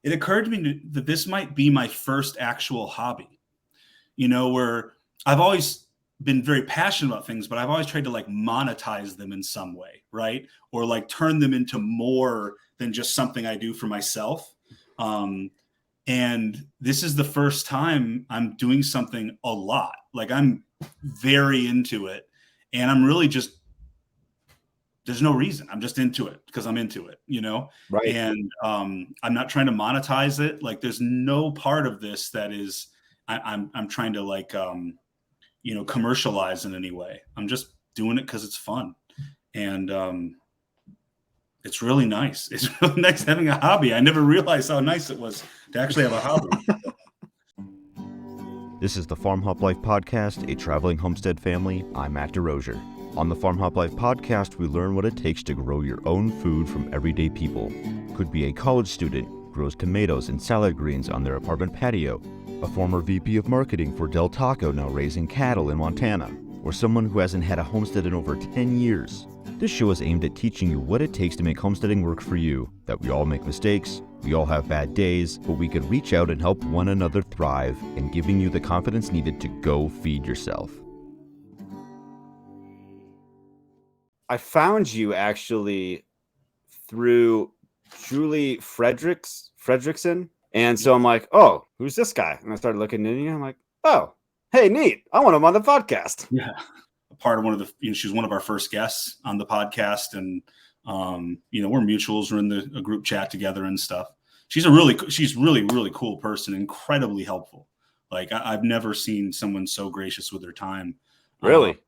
it occurred to me that this might be my first actual hobby, where I've always been very passionate about things, but I've always tried to like monetize them in some way, right? Or like turn them into more than just something I do for myself. And this is the first time I'm doing something a lot. Like I'm very into it, and I'm really just, there's no reason. I'm just into it because I'm into it, Right. and I'm not trying to monetize it. Like there's no part of this that is, I'm trying to like, commercialize in any way. I'm just doing it because it's fun. And it's really nice. It's really nice having a hobby. I never realized how nice it was to actually have a hobby. This is the Farm Hop Life Podcast, a traveling homestead family. I'm Matt DeRozier. On the Farm Hop Life Podcast, we learn what it takes to grow your own food from everyday people. Could be a college student, grows tomatoes and salad greens on their apartment patio, a former VP of marketing for Del Taco now raising cattle in Montana, or someone who hasn't had a homestead in over 10 years. This show is aimed at teaching you what it takes to make homesteading work for you, that we all make mistakes, we all have bad days, but we can reach out and help one another thrive, and giving you the confidence needed to go feed yourself. I found you actually through Julie Fredrickson. And so I'm like, oh, who's this guy? And I started looking into you. I'm like, oh, hey, neat. I want him on the podcast. Yeah. Part of one of the, she was one of our first guests on the podcast. And, we're mutuals. We're in a group chat together and stuff. She's really, really cool person. Incredibly helpful. Like I've never seen someone so gracious with their time. Really?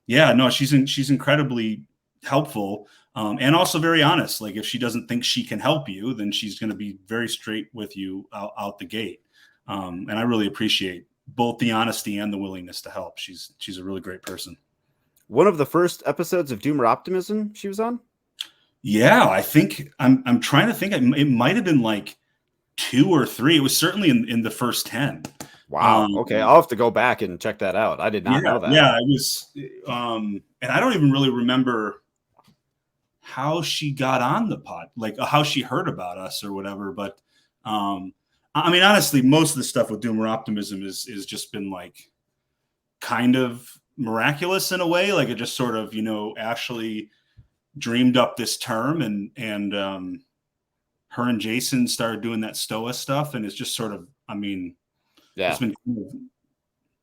Yeah, no, she's incredibly helpful. And also very honest. Like if she doesn't think she can help you, then she's going to be very straight with you out the gate. And I really appreciate both the honesty and the willingness to help. She's a really great person. One of the first episodes of Doomer Optimism she was on? Yeah, I think I'm trying to think. It might have been like 2 or 3. It was certainly in the first 10. Wow. Okay. I'll have to go back and check that out. I did not know that. Yeah, it was. And I don't even really remember how she got on the pod, like how she heard about us or whatever. But I mean, honestly, most of the stuff with Doomer Optimism is just been like kind of miraculous in a way. Like it just sort of, Ashley dreamed up this term and her and Jason started doing that Stoa stuff. And it's just sort of, I mean, it's been kind of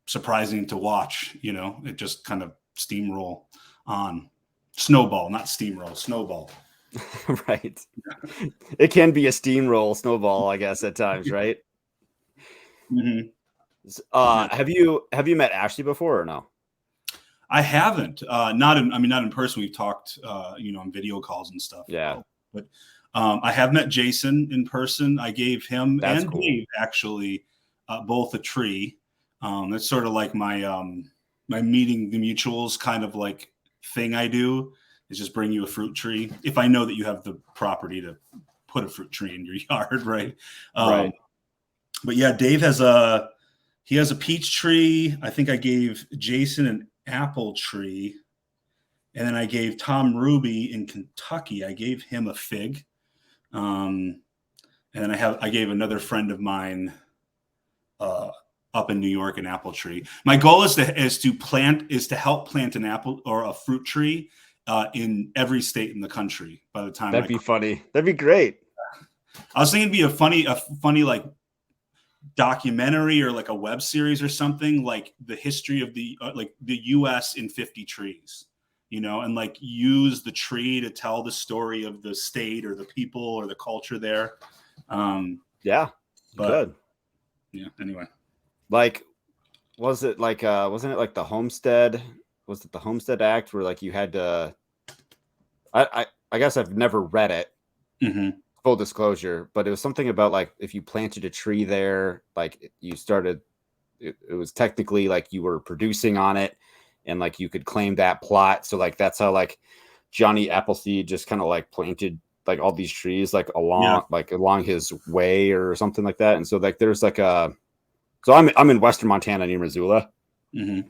surprising to watch, it just kind of steamroll on. Snowball, not steamroll, snowball. Right. It can be a steamroll snowball, I guess, at times, right? Mm-hmm. Have you met Ashley before or no? I haven't. Not in person. We've talked, on video calls and stuff. Yeah. But I have met Jason in person. I gave him and cool. Dave actually both a tree. That's sort of like my my meeting the mutuals kind of like thing I do is just bring you a fruit tree if I know that you have the property to put a fruit tree in your yard, right? Right. But yeah, Dave has a peach tree. I think I gave Jason an apple tree, and then I gave Tom Ruby in Kentucky. I gave him a fig, and then I gave another friend of mine up in New York an apple tree. My goal is to help plant an apple or a fruit tree in every state in the country by the time. That'd be funny. That'd be great. I was thinking it'd be a funny like documentary or like a web series or something, like the history of the US in 50 trees, and like use the tree to tell the story of the state or the people or the culture there. Yeah. Good. Yeah. Anyway. Like, wasn't it like the Homestead? Was it the Homestead Act where like you had to? I guess I've never read it. Mm-hmm. Full disclosure, but it was something about like if you planted a tree there, like you started. It was technically like you were producing on it, and like you could claim that plot. So like that's how like Johnny Appleseed just kind of like planted like all these trees like along his way or something like that. And so like there's like a. So I'm in Western Montana near Missoula, mm-hmm.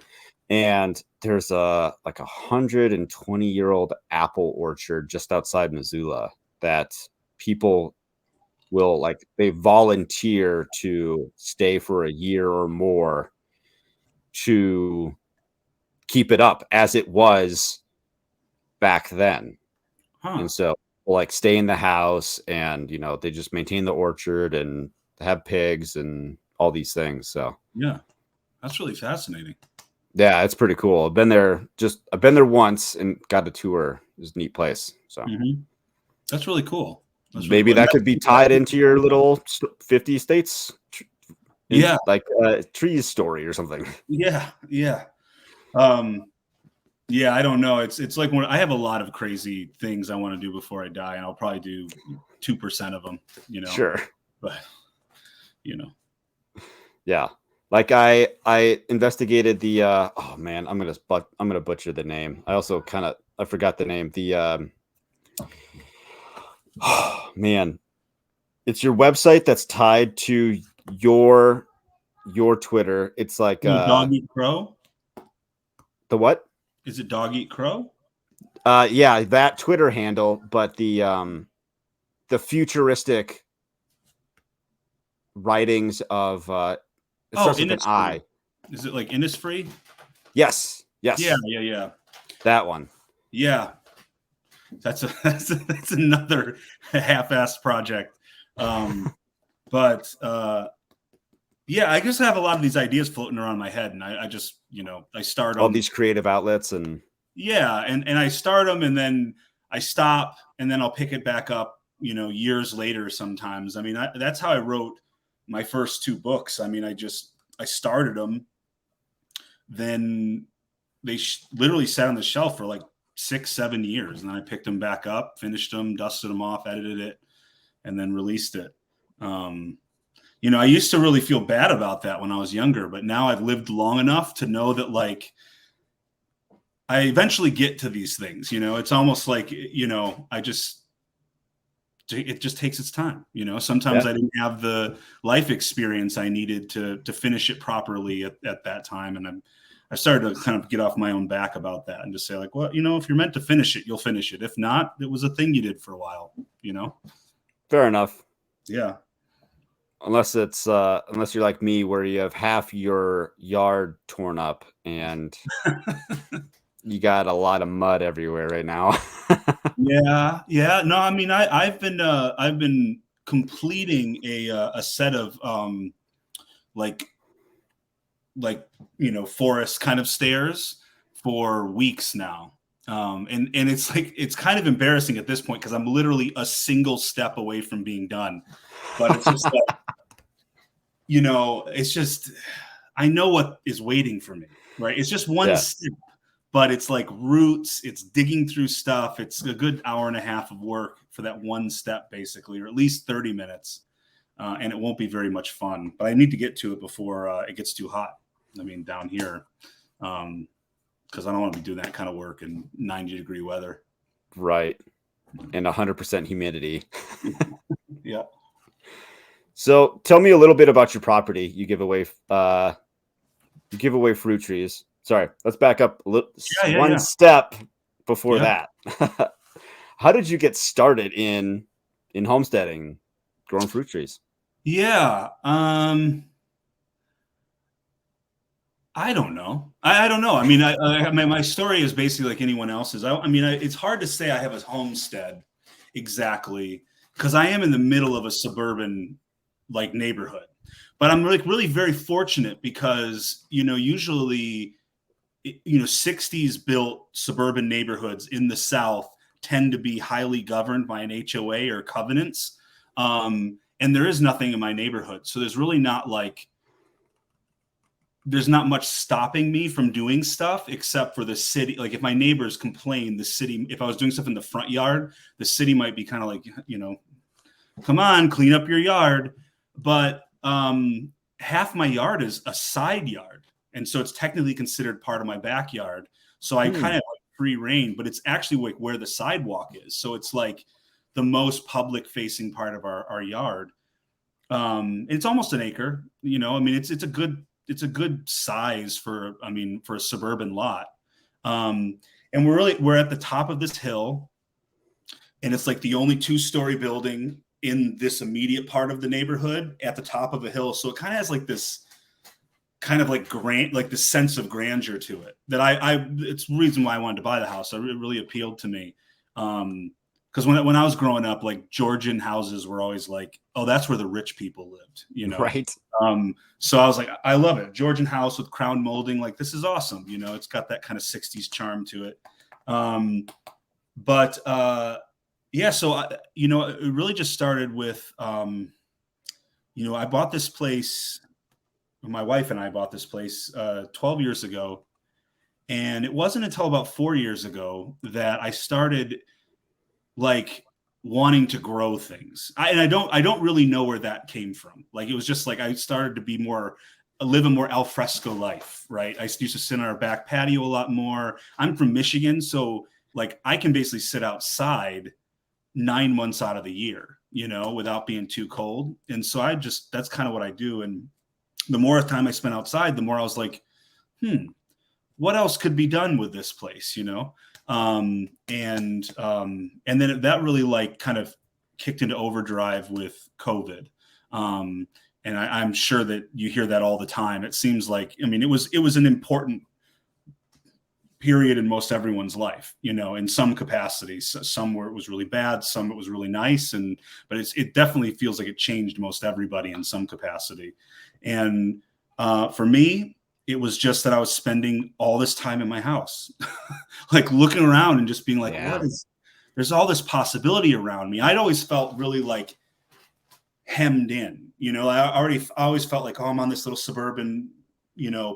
and there's a 120-year-old apple orchard just outside Missoula that people will like they volunteer to stay for a year or more to keep it up as it was back then. Huh. And so like stay in the house and they just maintain the orchard and have pigs and all these things. So Yeah, that's really fascinating. yeah, it's pretty cool. I've been there once and got a tour. It's a neat place. So That's really cool. That's really maybe cool. that could be tied into your little 50 states Yeah. like trees story or something. Yeah. Yeah, I don't know. It's like when I have a lot of crazy things I want to do before I die, and I'll probably do 2% of them, Sure. But yeah. Like I investigated the oh man, I'm gonna butcher the name. I also I forgot the name. The oh man. It's your website that's tied to your Twitter. It's like Dog Eat Crow. The what? Is it Dog Eat Crow? Yeah, that Twitter handle, but the futuristic writings of it starts with an I. Is it like Innisfree? Yes. Yeah. That one. Yeah. That's another half-assed project. But yeah, I just have a lot of these ideas floating around my head, and I just, I start all these creative outlets and and I start them and then I stop and then I'll pick it back up, years later sometimes. I mean, that's how I wrote my first 2 books. I mean, I started them, then they literally sat on the shelf for like 6-7 years, and then I picked them back up, finished them, dusted them off, edited it, and then released it. I used to really feel bad about that when I was younger, but now I've lived long enough to know that like I eventually get to these things. It's almost like it just takes its time. Sometimes I didn't have the life experience I needed to finish it properly at that time, and I started to kind of get off my own back about that and just say like, well, if you're meant to finish it, you'll finish it. If not, it was a thing you did for a while. Fair enough. Yeah. Unless you're like me, where you have half your yard torn up and you got a lot of mud everywhere right now. Yeah. No, I mean, I've been completing a set of like forest kind of stairs for weeks now. And it's like, it's kind of embarrassing at this point because I'm literally a single step away from being done. But it's just like, it's just, I know what is waiting for me, right? It's just one step, but it's like roots, it's digging through stuff. It's a good hour and a half of work for that one step, basically, or at least 30 minutes. And it won't be very much fun, but I need to get to it before it gets too hot. I mean, down here, because I don't want to be doing that kind of work in 90-degree weather. Right. And 100% humidity. Yeah. So tell me a little bit about your property. You give away fruit trees. Sorry, let's back up one step before that. How did you get started in homesteading, growing fruit trees? Yeah. I don't know. I don't know. I mean, my story is basically like anyone else's. I mean, it's hard to say I have a homestead exactly because I am in the middle of a suburban like neighborhood, but I'm like really very fortunate because, usually, 60s built suburban neighborhoods in the South tend to be highly governed by an HOA or covenants. And there is nothing in my neighborhood. So there's really not there's not much stopping me from doing stuff except for the city. Like if my neighbors complain, the city, if I was doing stuff in the front yard, the city might be kind of like, come on, clean up your yard. But half my yard is a side yard. And so it's technically considered part of my backyard. So I kind of have free reign, but it's actually like where the sidewalk is. So it's like the most public facing part of our yard. It's almost an acre, I mean, it's a good size for a suburban lot. And we're at the top of this hill, and it's like the only 2-story building in this immediate part of the neighborhood at the top of a hill. So it kind of has like this kind of like like this sense of grandeur to it that it's the reason why I wanted to buy the house. It really appealed to me. Because when I was growing up, like Georgian houses were always like, oh, that's where the rich people lived, Right. So I was like, I love it. Georgian house with crown molding. Like, this is awesome. It's got that kind of 60s charm to it. Yeah, so it really just started with, I bought this place. My wife and I bought this place 12 years ago. And it wasn't until about 4 years ago that I started like wanting to grow things. I don't really know where that came from. Like, it was just like, I started to live a more al fresco life, right? I used to sit on our back patio a lot more. I'm from Michigan. So like, I can basically sit outside 9 months out of the year, without being too cold. And so that's kind of what I do. And the more time I spent outside, the more I was like, what else could be done with this place, and then that really like kind of kicked into overdrive with COVID. And I'm sure that you hear that all the time. It seems like, it was an important period in most everyone's life, in some capacities. Some where it was really bad, some it was really nice, but it definitely feels like it changed most everybody in some capacity. And for me, it was just that I was spending all this time in my house, like looking around and just being like, there's all this possibility around me. I'd always felt really like hemmed in, I always felt like, oh, I'm on this little suburban,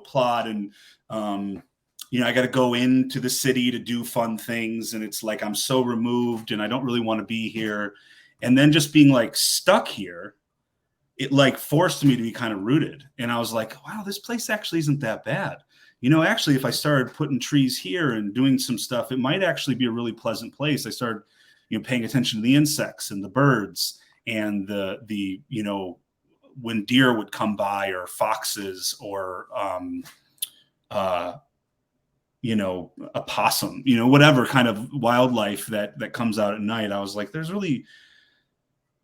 plot. And, I got to go into the city to do fun things. And it's like, I'm so removed and I don't really want to be here. And then just being like stuck here, it like forced me to be kind of rooted. And I was like, wow, this place actually isn't that bad. Actually, if I started putting trees here and doing some stuff, it might actually be a really pleasant place. I started, paying attention to the insects and the birds and the when deer would come by, or foxes, or, a possum, whatever kind of wildlife that comes out at night. I was like, there's really,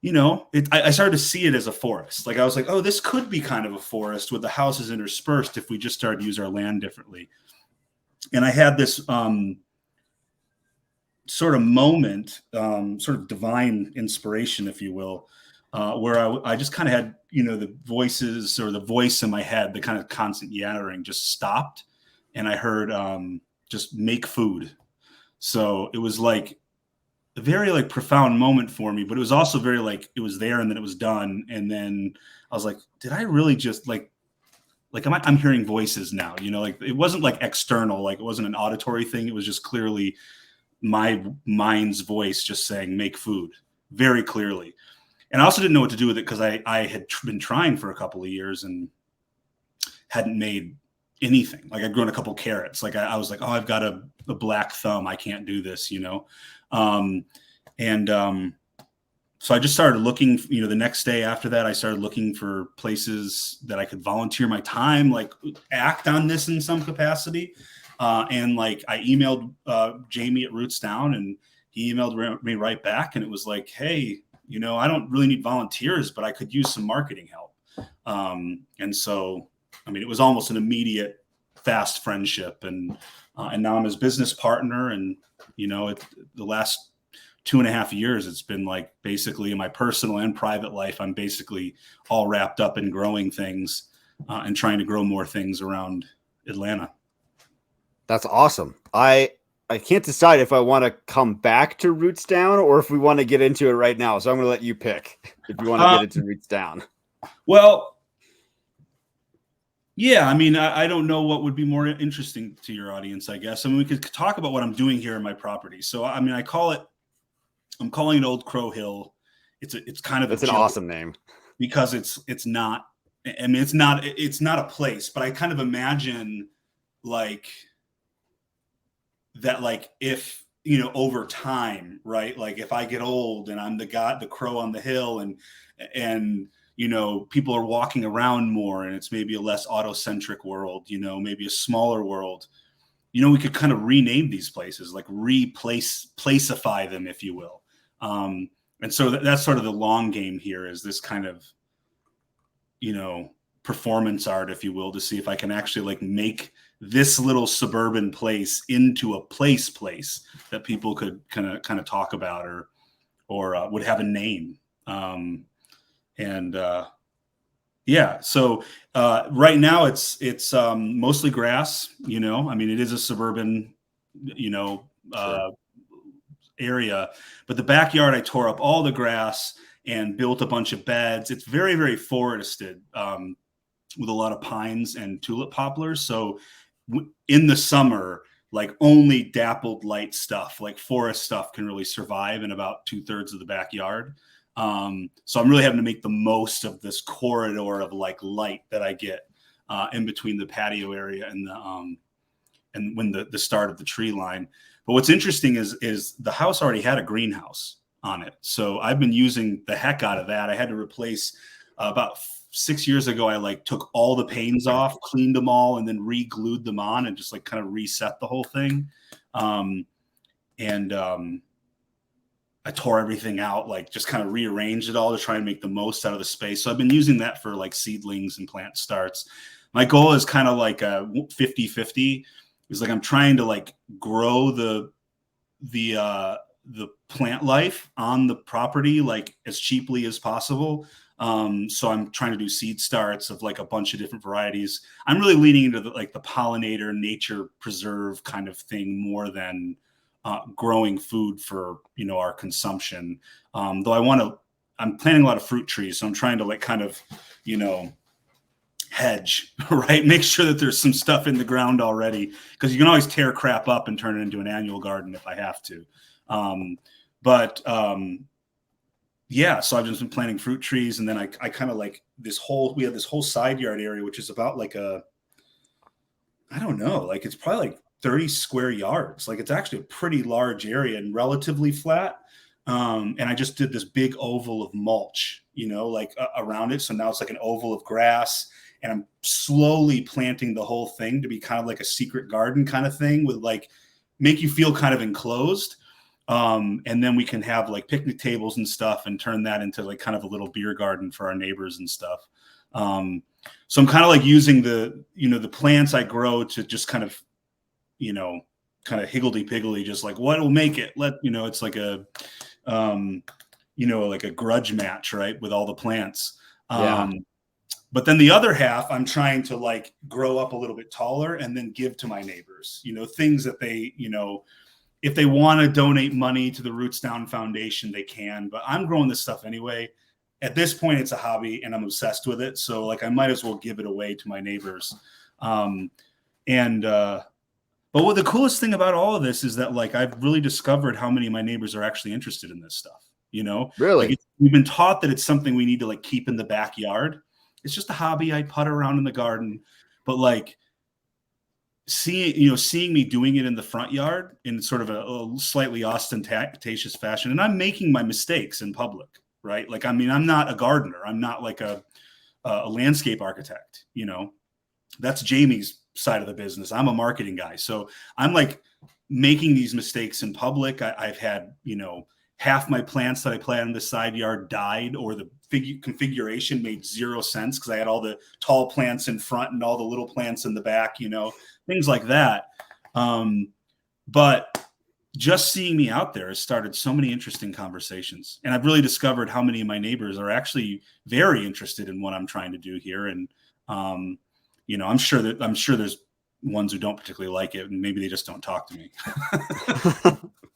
I started to see it as a forest. Like, I was like, oh, this could be kind of a forest with the houses interspersed if we just started to use our land differently. And I had this sort of moment, sort of divine inspiration, if you will, where I just kind of had, the voices, or the voice in my head, the kind of constant yattering just stopped. And I heard just make food. So it was like a very like profound moment for me, but it was also very like, it was there and then it was done. And then I was like, did I really just like I'm hearing voices now, like it wasn't like external, like it wasn't an auditory thing. It was just clearly my mind's voice just saying, make food, very clearly. And I also didn't know what to do with it, because I had been trying for a couple of years and hadn't made anything. Like, I'd grown a couple carrots. Like I was like, oh, I've got a black thumb. I can't do this, So I just started looking, the next day after that, I started looking for places that I could volunteer my time, like act on this in some capacity. And like, I emailed Jamie at Roots Down, and he emailed me right back. And it was like, hey, I don't really need volunteers, but I could use some marketing help. And so, it was almost an immediate, fast friendship, and now I'm his business partner. And the last 2.5 years, it's been like basically in my personal and private life, I'm basically all wrapped up in growing things and trying to grow more things around Atlanta. That's awesome. I can't decide if I want to come back to Roots Down or if we want to get into it right now. So I'm going to let you pick if you want to get into Roots Down. Well, yeah, I don't know what would be more interesting to your audience, I guess. We could talk about what I'm doing here in my property. So, I'm calling it Old Crow Hill. It's kind of an awesome name, because it's not a place, but I kind of imagine like that, like if, over time, right? Like if I get old and I'm the crow on the hill, and people are walking around more, and it's maybe a less auto-centric world, maybe a smaller world, we could kind of rename these places, like placify them, if you will. And And so that's sort of the long game here, is this kind of, performance art, if you will, to see if I can actually like make this little suburban place into a place that people could kind of talk about, or would have a name. Yeah. So right now it's mostly grass. I mean, it is a suburban, Sure. area, but the backyard I tore up all the grass and built a bunch of beds. It's very, very forested, with a lot of pines and tulip poplars. So in the summer, like only dappled light stuff, like forest stuff, can really survive in about 2/3 of the backyard. So I'm really having to make the most of this corridor of like light that I get in between the patio area and the start of the tree line. But what's interesting is the house already had a greenhouse on it, so I've been using the heck out of that. I had to replace about 6 years ago. I like took all the panes off, cleaned them all, and then re-glued them on, and just like kind of reset the whole thing. I tore everything out, like just kind of rearranged it all to try and make the most out of the space. So I've been using that for like seedlings and plant starts. My goal is kind of like a 50-50. It's like I'm trying to like grow the plant life on the property like as cheaply as possible. So I'm trying to do seed starts of like a bunch of different varieties. I'm really leaning into the pollinator, nature preserve kind of thing more than growing food for our consumption. Though I'm planting a lot of fruit trees, so I'm trying to like kind of hedge, right? Make sure that there's some stuff in the ground already, because you can always tear crap up and turn it into an annual garden if I have to. Yeah, so I've just been planting fruit trees, and then I kind of like we have this whole side yard area, which is about like I don't know, like it's probably like 30 square yards. Like it's actually a pretty large area and relatively flat. And I just did this big oval of mulch, around it. So now it's like an oval of grass, and I'm slowly planting the whole thing to be kind of like a secret garden kind of thing, with like make you feel kind of enclosed. And then we can have like picnic tables and stuff and turn that into like kind of a little beer garden for our neighbors and stuff. So I'm kind of like using the plants I grow to just kind of higgledy-piggledy, just like what will make it. It's like a, like a grudge match, right, with all the plants. Yeah. But then the other half, I'm trying to like grow up a little bit taller and then give to my neighbors, things that they, if they want to donate money to the Roots Down Foundation, they can. But I'm growing this stuff anyway. At this point, it's a hobby and I'm obsessed with it. So like I might as well give it away to my neighbors. But what the coolest thing about all of this is that like I've really discovered how many of my neighbors are actually interested in this stuff. Really? Like we've been taught that it's something we need to like keep in the backyard. It's just a hobby. I putt around in the garden, but like seeing me doing it in the front yard in sort of a slightly ostentatious fashion, and I'm making my mistakes in public, right? Like, I mean, I'm not a gardener. I'm not like a landscape architect. That's Jamie's side of the business. I'm a marketing guy, so I'm like making these mistakes in public. I've had half my plants that I planted in the side yard died, or the configuration made zero sense because I had all the tall plants in front and all the little plants in the back, things like that. But just seeing me out there has started so many interesting conversations, and I've really discovered how many of my neighbors are actually very interested in what I'm trying to do here. And I'm sure there's ones who don't particularly like it, and maybe they just don't talk to me.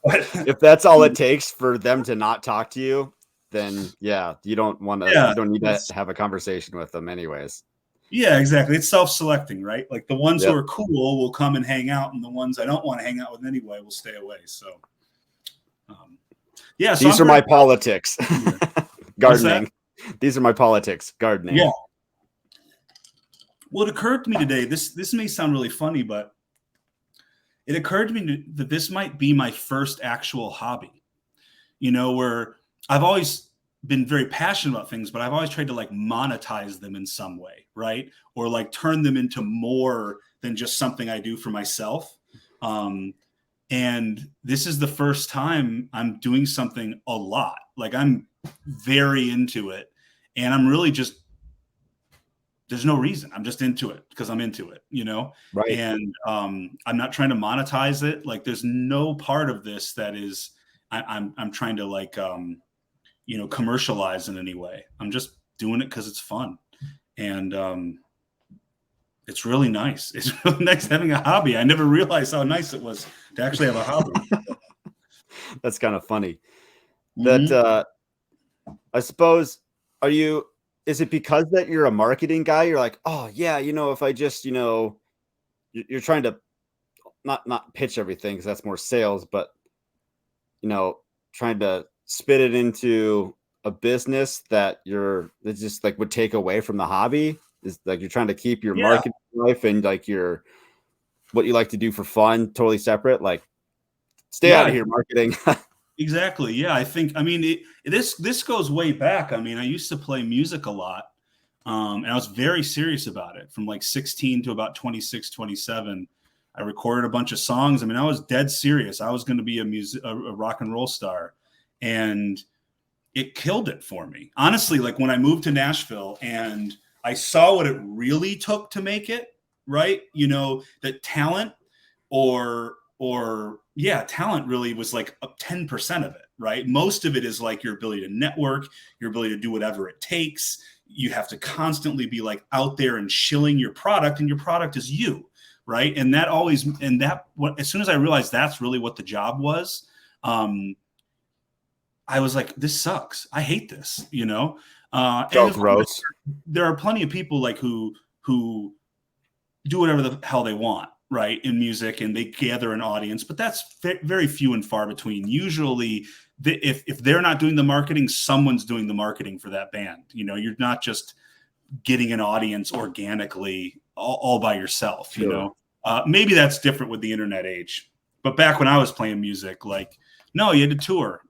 If that's all it takes for them to not talk to you, then yeah, you don't need to have a conversation with them anyways. Yeah, exactly. It's self-selecting, right? Like the ones who are cool will come and hang out, and the ones I don't want to hang out with anyway will stay away. So, yeah. So these are my politics. Gardening. These are my politics. Gardening. Yeah. Well, it occurred to me today, this may sound really funny, but it occurred to me that this might be my first actual hobby, where I've always been very passionate about things, but I've always tried to like monetize them in some way, right? Or like turn them into more than just something I do for myself. And this is the first time I'm doing something a lot, Like I'm very into it, and I'm really just, there's no reason. I'm just into it because I'm into it, Right. and I'm not trying to monetize it. Like there's no part of this that is, I'm trying to like, commercialize in any way. I'm just doing it because it's fun. And it's really nice. It's really nice having a hobby. I never realized how nice it was to actually have a hobby. That's kind of funny. Mhm. That I suppose, is it because that you're a marketing guy? You're like, oh yeah, if I just, you're trying to not pitch everything because that's more sales, but trying to spit it into a business that just like would take away from the hobby. Is like you're trying to keep your Yeah, marketing life and like your what you like to do for fun totally separate. Like stay out yeah, of here, marketing. exactly. Yeah, I mean, this goes way back. I mean, I used to play music a lot, and I was very serious about it from like 16 to about 26, 27. I recorded a bunch of songs. I mean, I was dead serious. I was going to be a rock and roll star, and it killed it for me. Honestly, like when I moved to Nashville and I saw what it really took to make it, right? That talent or yeah, talent really was like up 10% of it, right? Most of it is like your ability to network, your ability to do whatever it takes. You have to constantly be like out there and shilling your product, and your product is you, right? And that always, and that, what, as soon as I realized that's really what the job was, I was like, this sucks. I hate this, So and of course, gross. there are plenty of people like who do whatever the hell they want, right, in music, and they gather an audience, but that's very few and far between. Usually, if they're not doing the marketing, someone's doing the marketing for that band. You're not just getting an audience organically all by yourself. Sure. Maybe that's different with the internet age, but back when I was playing music, like, no, you had to tour,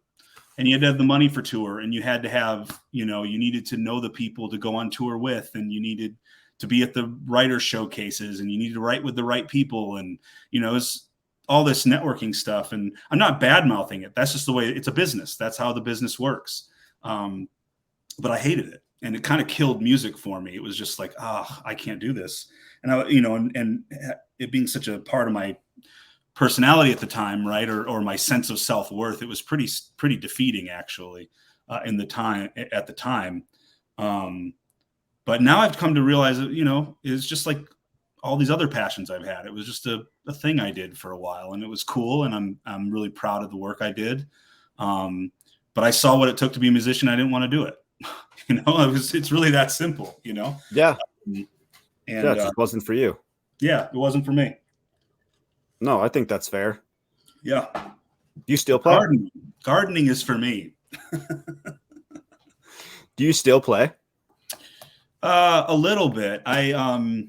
and you had to have the money for tour, and you had to have, you needed to know the people to go on tour with, and you needed to be at the writer showcases, and you needed to write with the right people, and it's all this networking stuff. And I'm not bad mouthing it. That's just the way it's a business. That's how the business works. But I hated it, and it kind of killed music for me. It was just like, I can't do this. And and it being such a part of my personality at the time, right, or my sense of self-worth, it was pretty defeating actually, at the time. But now I've come to realize that, it's just like all these other passions I've had. It was just a thing I did for a while, and it was cool, and I'm really proud of the work I did. But I saw what it took to be a musician. I didn't want to do it. It's really that simple. Yeah. And Yeah, it just wasn't for you. yeah, it wasn't for me. No, I think that's fair. Yeah. Do you still play? Gardening is for me. Do you still play? A little bit. I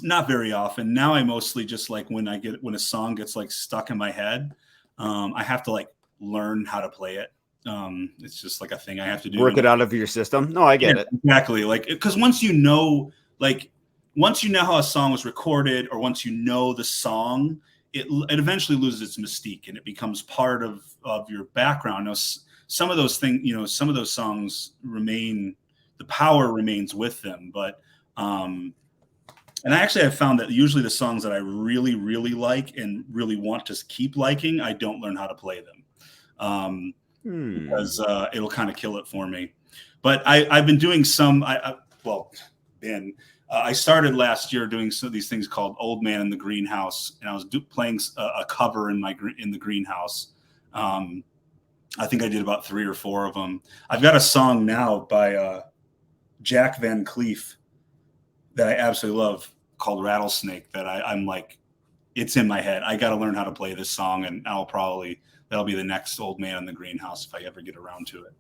not very often. Now I mostly just like when a song gets like stuck in my head, I have to like learn how to play it. It's just like a thing I have to do. Work it out of your system. No, I get it. Exactly. Like, because once you know how a song was recorded, or once you know the song, it eventually loses its mystique, and it becomes part of your background. Now, some of those things, some of those songs remain, the power remains with them. But, and I actually have found that usually the songs that I really, really like and really want to keep liking, I don't learn how to play them. Because it'll kind of kill it for me. But I've been doing some, I started last year doing some of these things called Old Man in the Greenhouse, and I was playing a cover in the greenhouse. I think I did about 3 or 4 of them. I've got a song now by Jack Van Cleef that I absolutely love called Rattlesnake that I'm like, it's in my head. I got to learn how to play this song, and that'll be the next Old Man in the Greenhouse if I ever get around to it.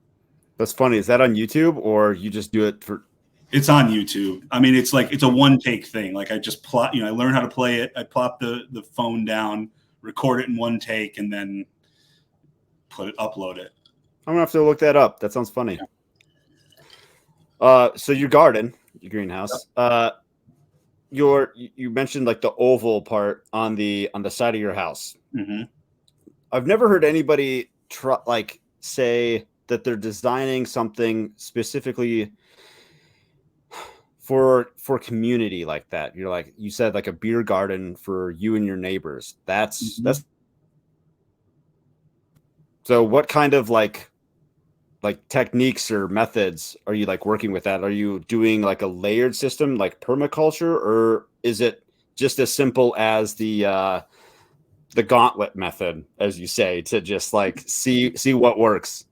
That's funny. Is that on YouTube, or you just do it for? It's on YouTube. I mean, it's a one take thing. Like I just plot, I learn how to play it. I plop the phone down, record it in one take, and then upload it. I'm gonna have to look that up. That sounds funny. Yeah. So your garden, your greenhouse, you mentioned like the oval part on the side of your house. Mm-hmm. I've never heard anybody say that they're designing something specifically for community like that. You're like, you said, like a beer garden for you and your neighbors. That's so what kind of like techniques or methods are you like working with that? Are you doing like a layered system like permaculture, or is it just as simple as the gauntlet method, as you say, to just like see what works?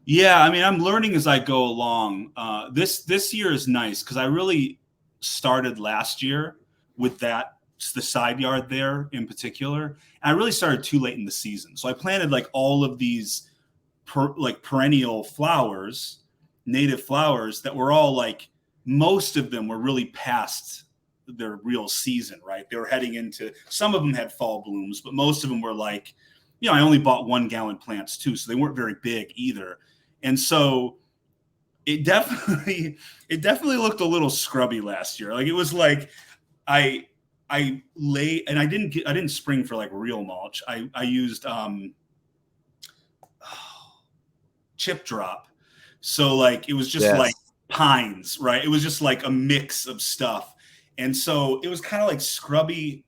Yeah, I mean, I'm learning as I go along. This year is nice because I really started last year with the side yard there in particular. And I really started too late in the season, so I planted like all of these perennial flowers, native flowers that were all like, most of them were really past their real season, right? They were heading into, some of them had fall blooms, but most of them were like, I only bought 1 gallon plants too, so they weren't very big either. And so it definitely looked a little scrubby last year. Like it was like I lay, and I didn't spring for like real mulch. I used chip drop. So like it was just like pines, right? It was just like a mix of stuff. And so it was kind of like scrubby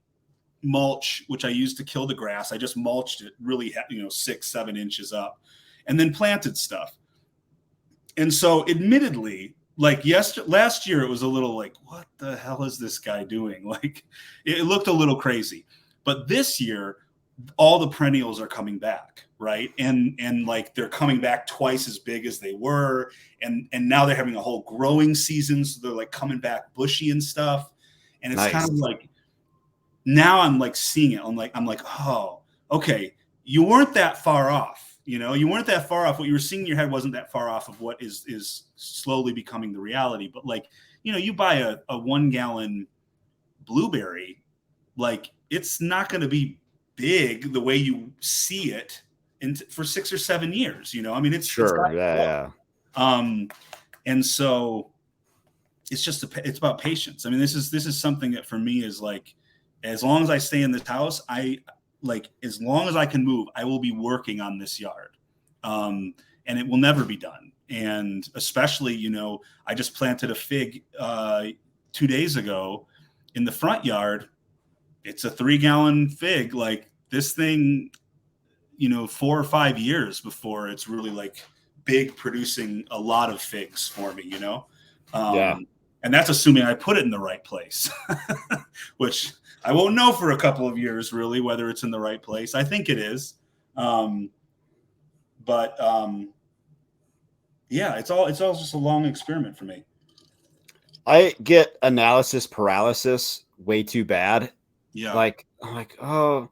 mulch, which I used to kill the grass. I just mulched it really, 6-7 inches up, and then planted stuff. And so admittedly, like last year, it was a little like, what the hell is this guy doing? Like it looked a little crazy. But this year, all the perennials are coming back, right? And like they're coming back twice as big as they were. And now they're having a whole growing season. So they're like coming back bushy and stuff. And it's kind of like, now I'm like seeing it. I'm like, oh, okay. You weren't that far off. You weren't that far off. What you were seeing in your head wasn't that far off of what is slowly becoming the reality. But like, you buy a 1-gallon blueberry, like it's not going to be big the way you see it for 6 or 7 years. I mean, it's sure. Yeah. And so it's just it's about patience. I mean, this is something that for me is like, as long as I stay in this house, as long as I can move, I will be working on this yard. And it will never be done. And especially, I just planted a fig 2 days ago in the front yard. It's a 3-gallon fig. Like this thing, 4 or 5 years before it's really like big, producing a lot of figs for me, And that's assuming I put it in the right place, which I won't know for a couple of years, really, whether it's in the right place. I think it is. Yeah, it's all just a long experiment for me. I get analysis paralysis way too bad. Yeah. Like, I'm like, oh,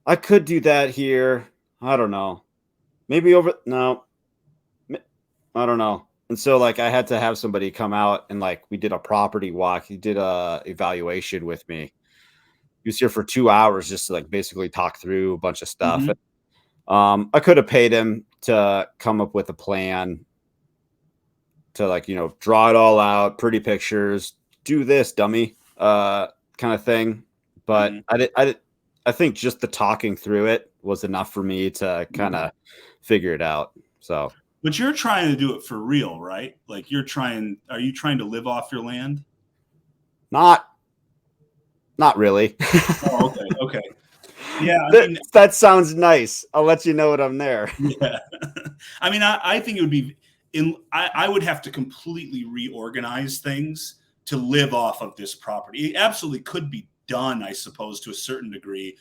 I could do that here. I don't know. Maybe no, I don't know. And so like I had to have somebody come out and like we did a property walk. He did a evaluation with me. He was here for 2 hours just to like basically talk through a bunch of stuff. Mm-hmm. I could have paid him to come up with a plan to like, draw it all out, pretty pictures, do this, dummy, kind of thing. But I think just the talking through it was enough for me to kind of figure it out. So, but you're trying to do it for real, right? Like are you trying to live off your land? Not really. Oh, okay. Yeah. That sounds nice. I'll let you know when I'm there. Yeah. I mean, I think it would be I would have to completely reorganize things to live off of this property. It absolutely could be done, I suppose, to a certain degree.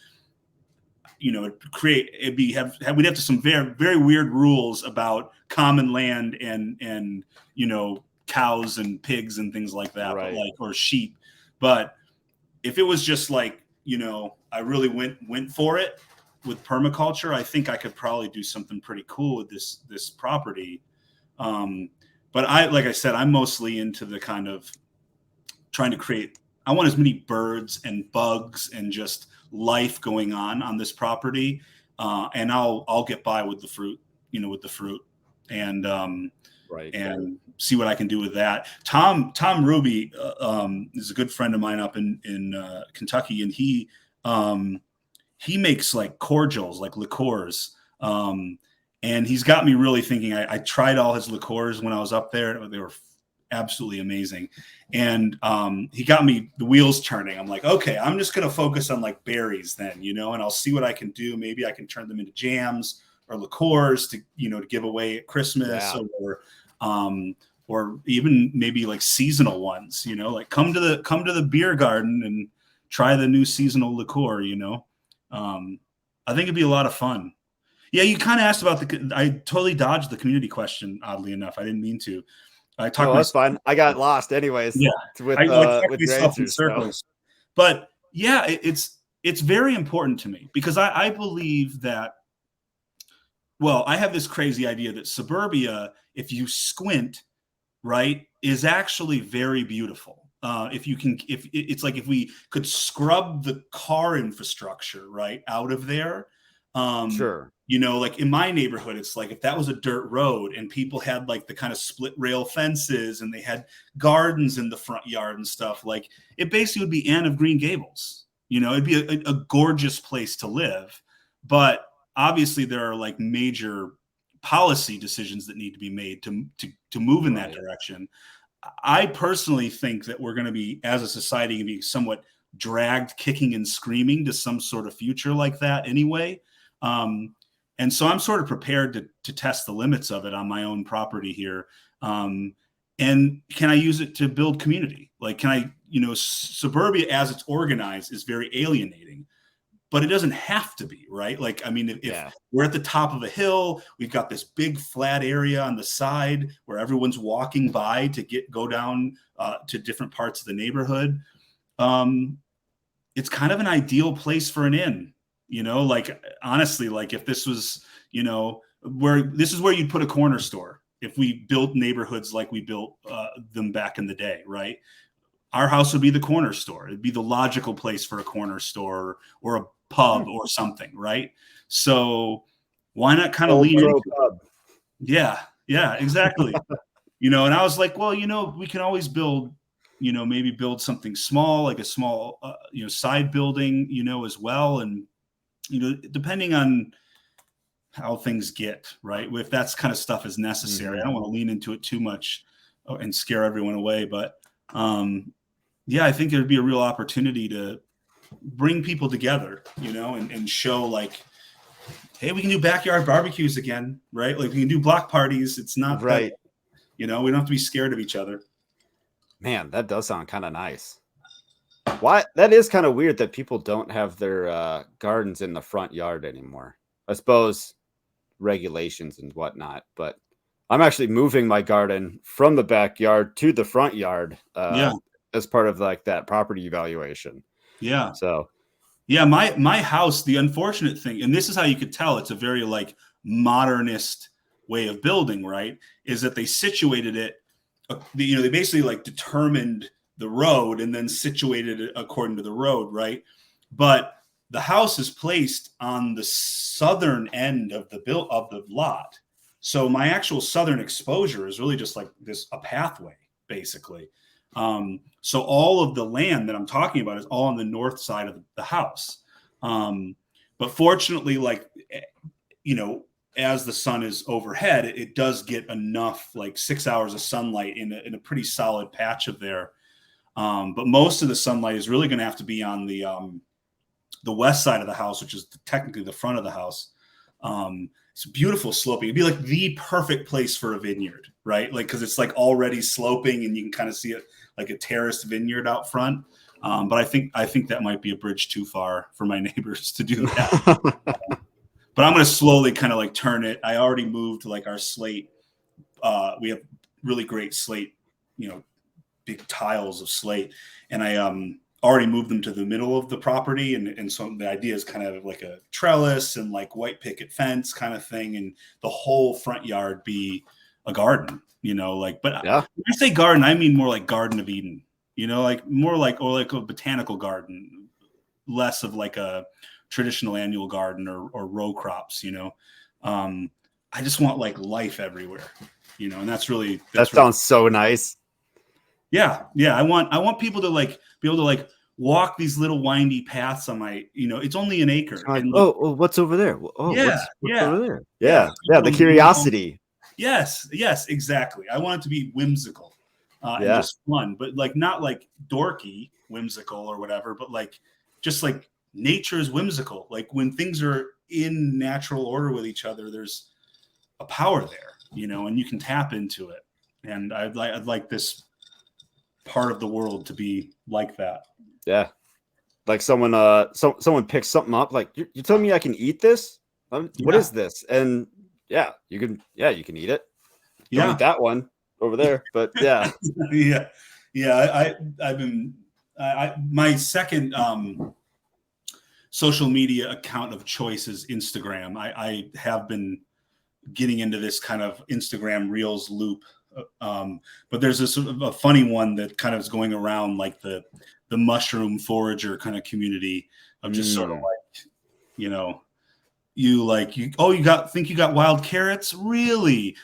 We'd have to some very, very weird rules about common land and cows and pigs and things like that, right. But or sheep. But if it was just like, I really went for it with permaculture, I think I could probably do something pretty cool with this property. But like I said, I'm mostly into the kind of trying to create, I want as many birds and bugs and just life going on this property. And I'll get by with the fruit, and right. And see what I can do with that. Tom Ruby is a good friend of mine up in Kentucky, and he makes like cordials, like liqueurs. And he's got me really thinking. I tried all his liqueurs when I was up there. They were absolutely amazing. And he got me the wheels turning. I'm like, okay, I'm just going to focus on like berries then, and I'll see what I can do. Maybe I can turn them into jams or liqueurs to, to give away at Christmas, or even maybe like seasonal ones, like come to the beer garden and try the new seasonal liqueur, I think it'd be a lot of fun. Yeah, you kind of asked about I totally dodged the community question, oddly enough. I didn't mean to. That's fine. I got lost anyways. Yeah, with with your answers. Circles. So. But yeah, it's very important to me because I believe that. Well, I have this crazy idea that suburbia, if you squint, right, is actually very beautiful. If it's like if we could scrub the car infrastructure right out of there. Sure. Like in my neighborhood, it's like if that was a dirt road and people had like the kind of split rail fences and they had gardens in the front yard and stuff, like it basically would be Anne of Green Gables. It'd be a gorgeous place to live. But obviously there are like major policy decisions that need to be made to move in that direction. I personally think that we're going to be, as a society, going to be somewhat dragged kicking and screaming to some sort of future like that anyway. And so I'm sort of prepared to test the limits of it on my own property here. And can I use it to build community? Like, can I, suburbia as it's organized is very alienating, but it doesn't have to be, right? Like, I mean, if we're at the top of a hill, we've got this big flat area on the side where everyone's walking by to go down to different parts of the neighborhood. It's kind of an ideal place for an inn. Like honestly, like if this was, this is where you'd put a corner store if we built neighborhoods like we built them back in the day, right? Our house would be the corner store. It'd be the logical place for a corner store or a pub or something, right? So why not kind of lean into it? Yeah, exactly. And I was like, well, we can always build, maybe build something small, like a small, side building, as well. And depending on how things get, right? If that's kind of stuff is necessary, I don't want to lean into it too much and scare everyone away. But I think there'd be a real opportunity to bring people together, and show like, hey, we can do backyard barbecues again, right? Like we can do block parties. It's not right. We don't have to be scared of each other. Man, that does sound kind of nice. Why? That is kind of weird that people don't have their gardens in the front yard anymore. I suppose regulations and whatnot, but I'm actually moving my garden from the backyard to the front yard as part of like that property evaluation. Yeah. So, yeah, my house, the unfortunate thing, and this is how you could tell it's a very like modernist way of building, right? Is that they situated it, they basically like determined the road and then situated it according to the road, right? But the house is placed on the southern end of the lot. So my actual southern exposure is really just like a pathway, basically. So all of the land that I'm talking about is all on the north side of the house. But fortunately, like, as the sun is overhead, it does get enough, like 6 hours of sunlight in a pretty solid patch of there. But most of the sunlight is really going to have to be on the west side of the house, which is technically the front of the house. It's beautiful sloping. It'd be like the perfect place for a vineyard, right? Like, cause it's like already sloping and you can kind of see it like a terraced vineyard out front. But I think that might be a bridge too far for my neighbors to do that. But I'm going to slowly kind of like turn it. I already moved like our slate. We have really great slate, big tiles of slate. And I already moved them to the middle of the property. And so the idea is kind of like a trellis and like white picket fence kind of thing. And the whole front yard be a garden, but when I say garden, I mean more like Garden of Eden, like more like, or like a botanical garden, less of like a traditional annual garden or row crops, I just want like life everywhere, and that sounds so nice. Yeah. I want people to like be able to like walk these little windy paths on my, it's only an acre. Like, And oh, what's over there? Oh, yeah, what's yeah, over there? yeah. Yeah. The curiosity. Yes, exactly. I want it to be whimsical and just fun, but like not like dorky whimsical or whatever, but like just like nature is whimsical. Like when things are in natural order with each other, there's a power there, and you can tap into it. And I'd like this part of the world to be like that. Yeah. Like someone picks something up, like you telling me I can eat this? What is this? And you can eat it. Don't eat that one over there, but yeah. I've been my second social media account of choice is Instagram. I have been getting into this kind of Instagram Reels loop. But there's a funny one that kind of is going around, like the mushroom forager kind of community of just sort of like, think you got wild carrots? Really?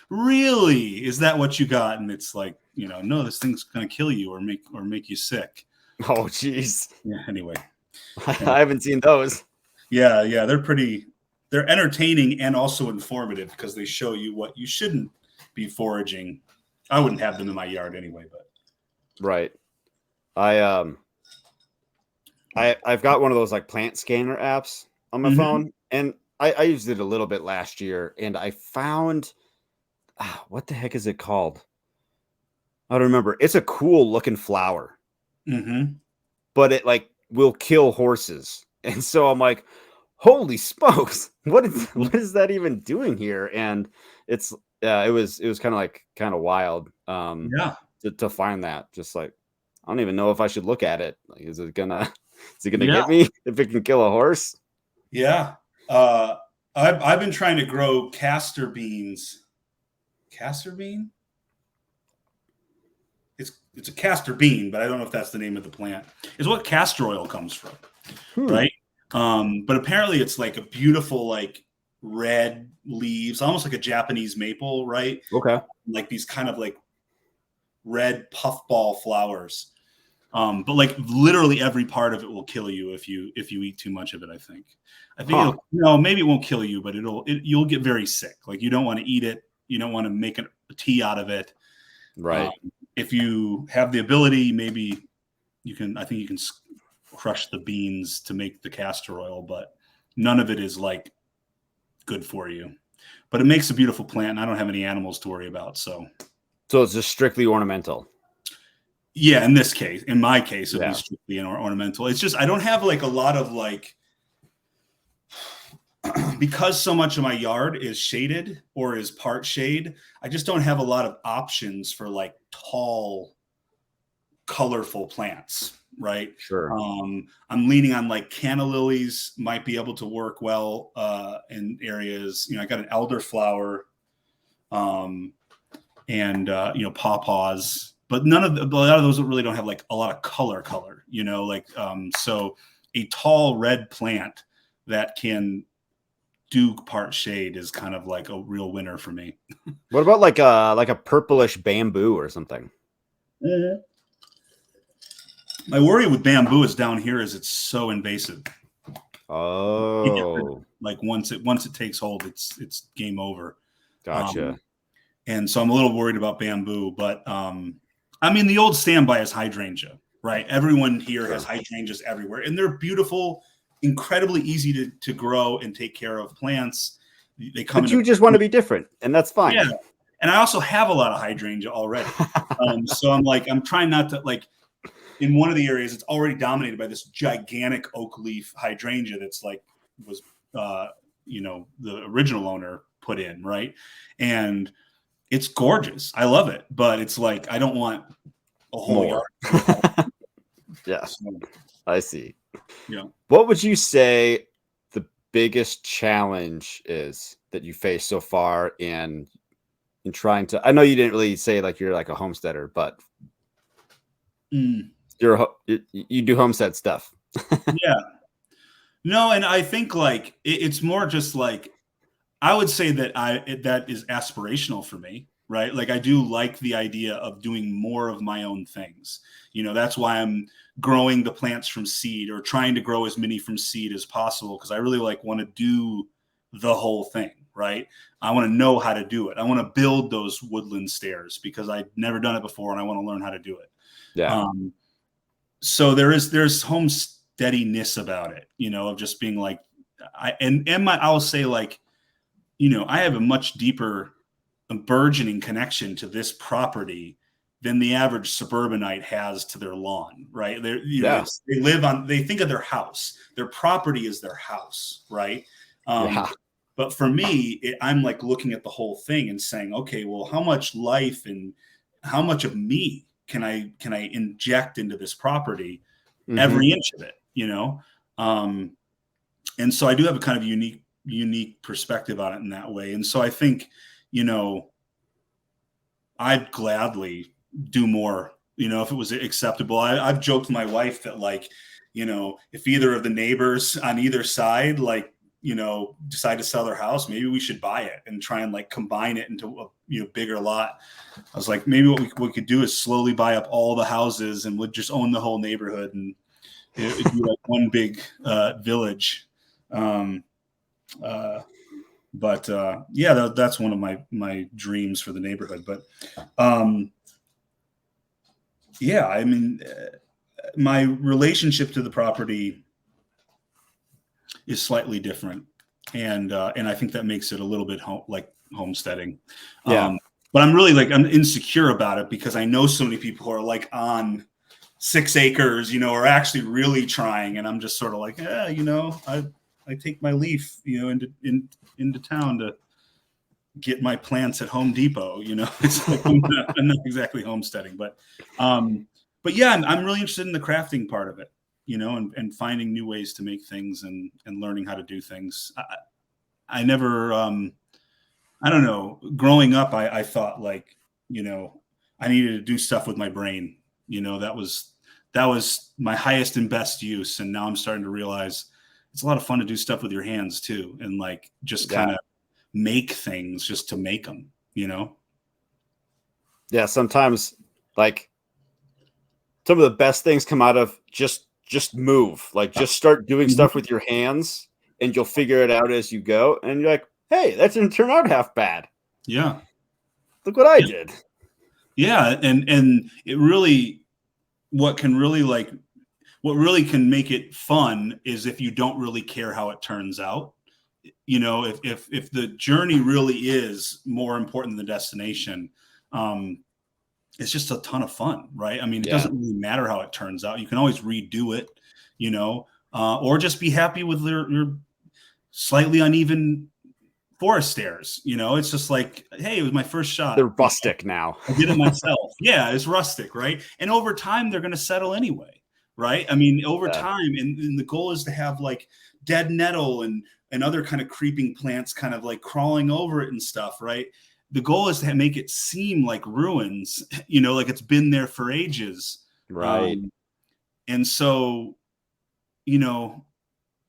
Is that what you got? And it's like, no, this thing's going to kill you or make you sick. Oh, geez. Yeah. Anyway, I haven't seen those. Yeah. They're entertaining and also informative because they show you what you shouldn't be foraging. I wouldn't have them in my yard anyway, but right. I've got one of those like plant scanner apps on my phone, and I used it a little bit last year, and I found what the heck is it called? I don't remember. It's a cool looking flower, but it like will kill horses, and so I'm like, holy smokes, what is that even doing here? And it's it was kind of wild to find that. Just like, I don't even know if I should look at it. Like, is it gonna get me if it can kill a horse? Yeah. I've been trying to grow castor beans. Castor bean? It's a castor bean, but I don't know if that's the name of the plant. It's what castor oil comes from, right? But apparently it's like a beautiful, like red leaves, almost like a Japanese maple, right? Okay. Like these kind of like red puffball flowers. But like literally every part of it will kill you if you eat too much of it. I think maybe it won't kill you, but you'll get very sick. Like you don't want to eat it. You don't want to make a tea out of it. Right. If you have the ability, maybe you can crush the beans to make the castor oil, but none of it is like good for you. But it makes a beautiful plant, and I don't have any animals to worry about. So it's just strictly ornamental. Yeah, in my case, it'd be strictly ornamental. It's just I don't have like a lot of like because so much of my yard is shaded or is part shade. I just don't have a lot of options for like tall, colorful plants. Right. Sure. I'm leaning on like canna lilies might be able to work well in areas. I got an elderflower, and pawpaws, but a lot of those really don't have like a lot of color. So a tall red plant that can do part shade is kind of like a real winner for me. What about like a purplish bamboo or something? Mm-hmm. My worry with bamboo is down here is it's so invasive. Oh, like once it takes hold, it's game over. Gotcha. And so I'm a little worried about bamboo, but the old standby is hydrangea, right? Everyone here has hydrangeas everywhere, and they're beautiful, incredibly easy to grow and take care of plants. They come. But you just want to be different, and that's fine. Yeah, and I also have a lot of hydrangea already, so I'm trying not to like. In one of the areas, it's already dominated by this gigantic oak leaf hydrangea that's like was the original owner put in, right? And it's gorgeous. I love it, but it's like I don't want a whole yard. Yeah, so, I see. Yeah. What would you say the biggest challenge is that you faced so far in trying to? I know you didn't really say like you're like a homesteader, but you do homestead stuff. Yeah. No, and I think like it's more just like I would say that that is aspirational for me, right? Like I do like the idea of doing more of my own things. That's why I'm growing the plants from seed, or trying to grow as many from seed as possible, because I really want to do the whole thing, right? I want to know how to do it. I want to build those woodland stairs because I've never done it before, and I want to learn how to do it. Yeah. So there's homesteadiness about it, of just being like, I'll say I have a much deeper burgeoning connection to this property than the average suburbanite has to their lawn, right? They think of their house. Their property is their house, right? But for me, I'm like looking at the whole thing and saying, okay, well, how much life and how much of me can I inject into this property, every inch of it, and so I do have a kind of unique perspective on it in that way. And so I think, I'd gladly do more, if it was acceptable. I've joked with my wife that if either of the neighbors on either side, decide to sell their house, maybe we should buy it and try and combine it into a bigger lot. I was like, maybe what we could do is slowly buy up all the houses and would just own the whole neighborhood, and it'd be like one big village. That's one of my dreams for the neighborhood. But I mean, my relationship to the property is slightly different, and I think that makes it a little bit homesteading. But I'm really I'm insecure about it because I know so many people who are on 6 acres, are actually really trying, and I'm just sort of I take my leaf, into town to get my plants at Home Depot. It's I'm not exactly homesteading, but I'm really interested in the crafting part of it, and finding new ways to make things and learning how to do things. I never, I don't know. Growing up, I thought I needed to do stuff with my brain. That was my highest and best use, and now I'm starting to realize it's a lot of fun to do stuff with your hands too, and just kind of make things just to make them, Yeah, sometimes some of the best things come out of just move. Just start doing stuff with your hands, and you'll figure it out as you go. And you're like, hey, that didn't turn out half bad. Yeah. Look what I did. Yeah, and it really, what really can make it fun is if you don't really care how it turns out. If the journey really is more important than the destination, it's just a ton of fun, right? I mean, it doesn't really matter how it turns out. You can always redo it, or just be happy with your slightly uneven forest stairs. It's just hey, it was my first shot. They're rustic now. I did it myself. Yeah, it's rustic, right? And over time, they're going to settle anyway. Right. I mean, over time, and the goal is to have dead nettle and other kind of creeping plants kind of crawling over it and stuff. Right. The goal is to make it seem like ruins, it's been there for ages. Right. And so,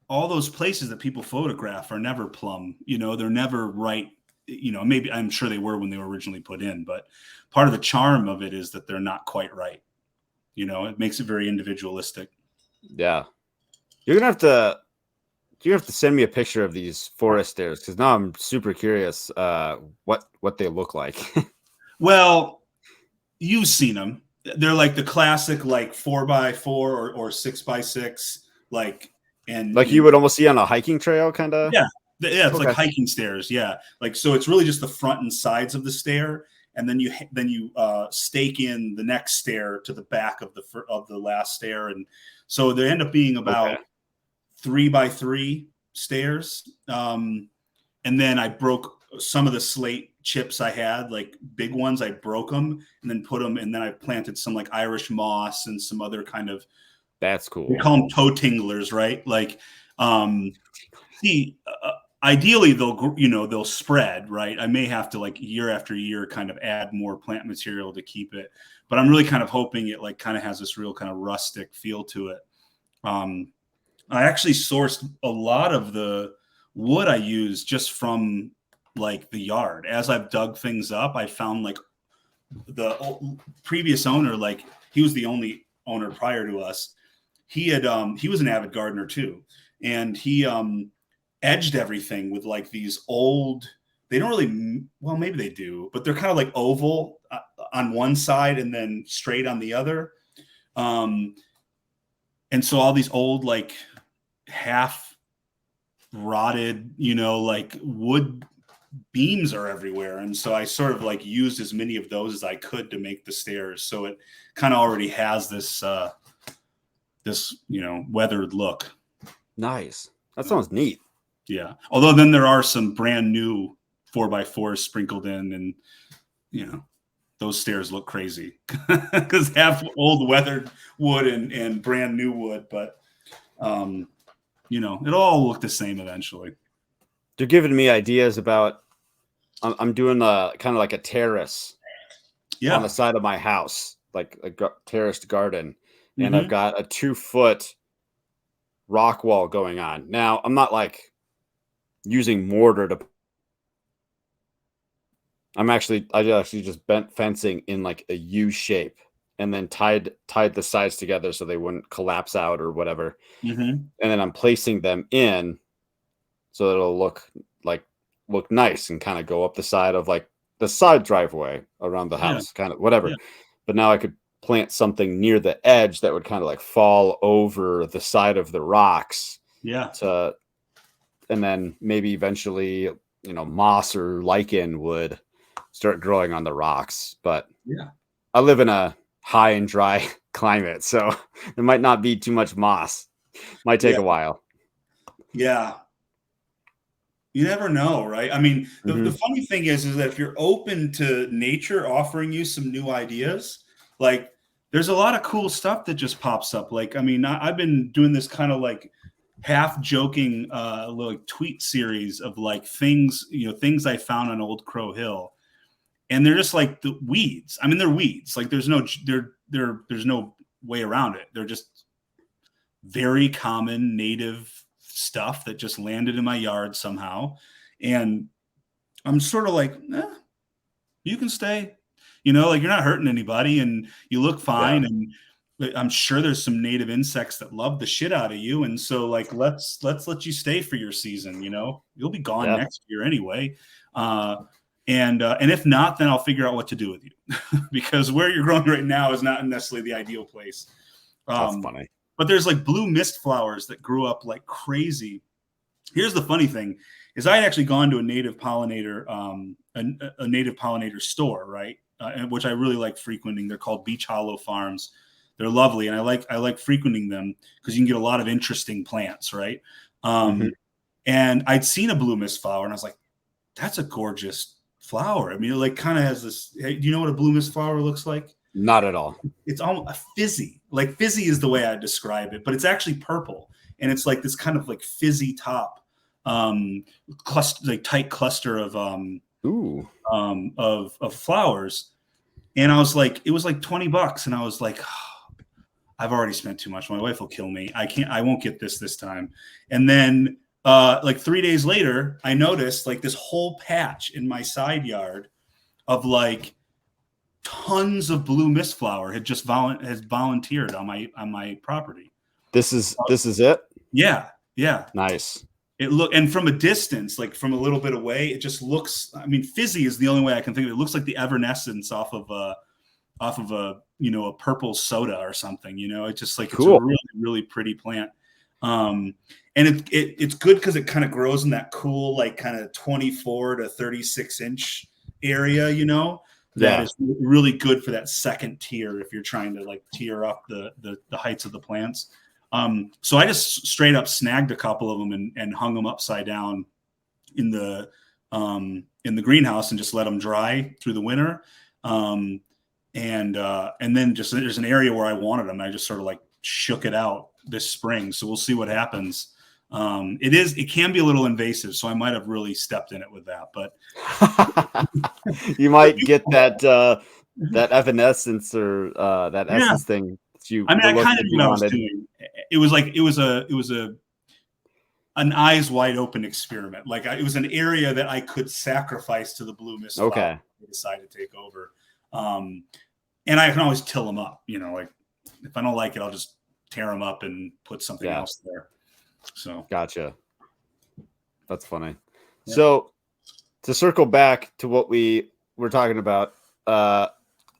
all those places that people photograph are never plumb, they're never right. Maybe I'm sure they were when they were originally put in, but part of the charm of it is that they're not quite right. It makes it very individualistic. Yeah. You're going to have to send me a picture of these forest stairs, because now I'm super curious what they look like. Well, you've seen them. They're the classic 4x4 or 6x6, and you would almost see on a hiking trail, kind of. Yeah, it's like hiking stairs. Yeah, so it's really just the front and sides of the stair, and then you stake in the next stair to the back of the last stair, and so they end up being about 3x3 stairs. And then I broke some of the slate chips I had, big ones. I broke them and then put them, and then I planted some Irish moss and some other kind of. That's cool. We call them toe tinglers, right? Ideally they'll spread, right? I may have to year after year kind of add more plant material to keep it, but I'm really kind of hoping it kind of has this real kind of rustic feel to it. I actually sourced a lot of the wood I use just from like the yard. As I've dug things up, I found like the previous owner, like he was the only owner prior to us. He was an avid gardener too, and he edged everything with like these old. They don't really, well, maybe they do, but they're kind of like oval on one side and then straight on the other. And so all these old like half rotted, like wood beams are everywhere. And so I sort of like used as many of those as I could to make the stairs. So it kind of already has this weathered look. Nice. That sounds neat. Yeah. Although then there are some brand new 4x4s sprinkled in, and those stairs look crazy because half old weathered wood and brand new wood, but it'll all look the same eventually. They're giving me ideas about. I'm doing kind of like a terrace on the side of my house, like a terraced garden, and I've got a 2-foot rock wall going on. Now I'm not like using mortar to. I actually just bent fencing in like a U shape and then tied the sides together so they wouldn't collapse out or whatever. And then I'm placing them in so that it'll look nice and kind of go up the side of like the side driveway around the house, kind of whatever. Yeah. But now I could plant something near the edge that would kind of like fall over the side of the rocks. Yeah. And then maybe eventually, moss or lichen would start growing on the rocks. But I live in a high and dry climate, so there might not be too much moss. Might take a while. Yeah. You never know, right? I mean, the funny thing is that if you're open to nature offering you some new ideas, like there's a lot of cool stuff that just pops up. Like, I mean, I've been doing this kind of like half joking like tweet series of like things I found on Old Crow Hill, and they're just like the weeds. I mean, they're weeds. Like there's no way around it. They're just very common native stuff that just landed in my yard somehow. And I'm sort of like, you can stay, like you're not hurting anybody and you look fine. Yeah. And I'm sure there's some native insects that love the shit out of you. And so like, let's let you stay for your season, you'll be gone next year anyway. And if not, then I'll figure out what to do with you because where you're growing right now is not necessarily the ideal place. That's funny. But there's like blue mist flowers that grew up like crazy. Here's the funny thing is I had actually gone to a native pollinator, a native pollinator store, right? Which I really like frequenting. They're called Beach Hollow Farms. They're lovely. And I like frequenting them because you can get a lot of interesting plants, right? And I'd seen a blue mist flower and I was like, that's a gorgeous flower. I mean, it like kind of has this, do you know what a blue mist flower looks like? Not at all. It's almost a fizzy. Like fizzy is the way I describe it, but it's actually purple, and it's like this kind of like fizzy top, cluster, like tight cluster of flowers. And I was like, it was like $20, and I was like, oh, I've already spent too much. My wife will kill me. I won't get this time. And then like 3 days later, I noticed like this whole patch in my side yard of like tons of blue mist flower had just volunteered on my property. This is it. Yeah. Nice. And from a distance, like from a little bit away, it just looks. I mean, fizzy is the only way I can think of it. It looks like the evanescence off of a purple soda or something. It's just like cool. It's a really really pretty plant. And it's good because it kind of grows in that cool like kind of 24 to 36 inch area. That is really good for that second tier if you're trying to like tier up the heights of the plants. So I just straight up snagged a couple of them and hung them upside down in the greenhouse and just let them dry through the winter. And then just there's an area where I wanted them. I just sort of like shook it out this spring. So we'll see what happens. It can be a little invasive, so I might have really stepped in it with that, but you might get that evanescence or that essence thing. I kind of knew what I was doing. It was an eyes wide open experiment. Like it was an area that I could sacrifice to the blue mist flower Okay. if I decide to take over. And I can always till them up, like if I don't like it, I'll just tear them up and put something else there. So gotcha. That's funny. Yeah. So to circle back to what we were talking about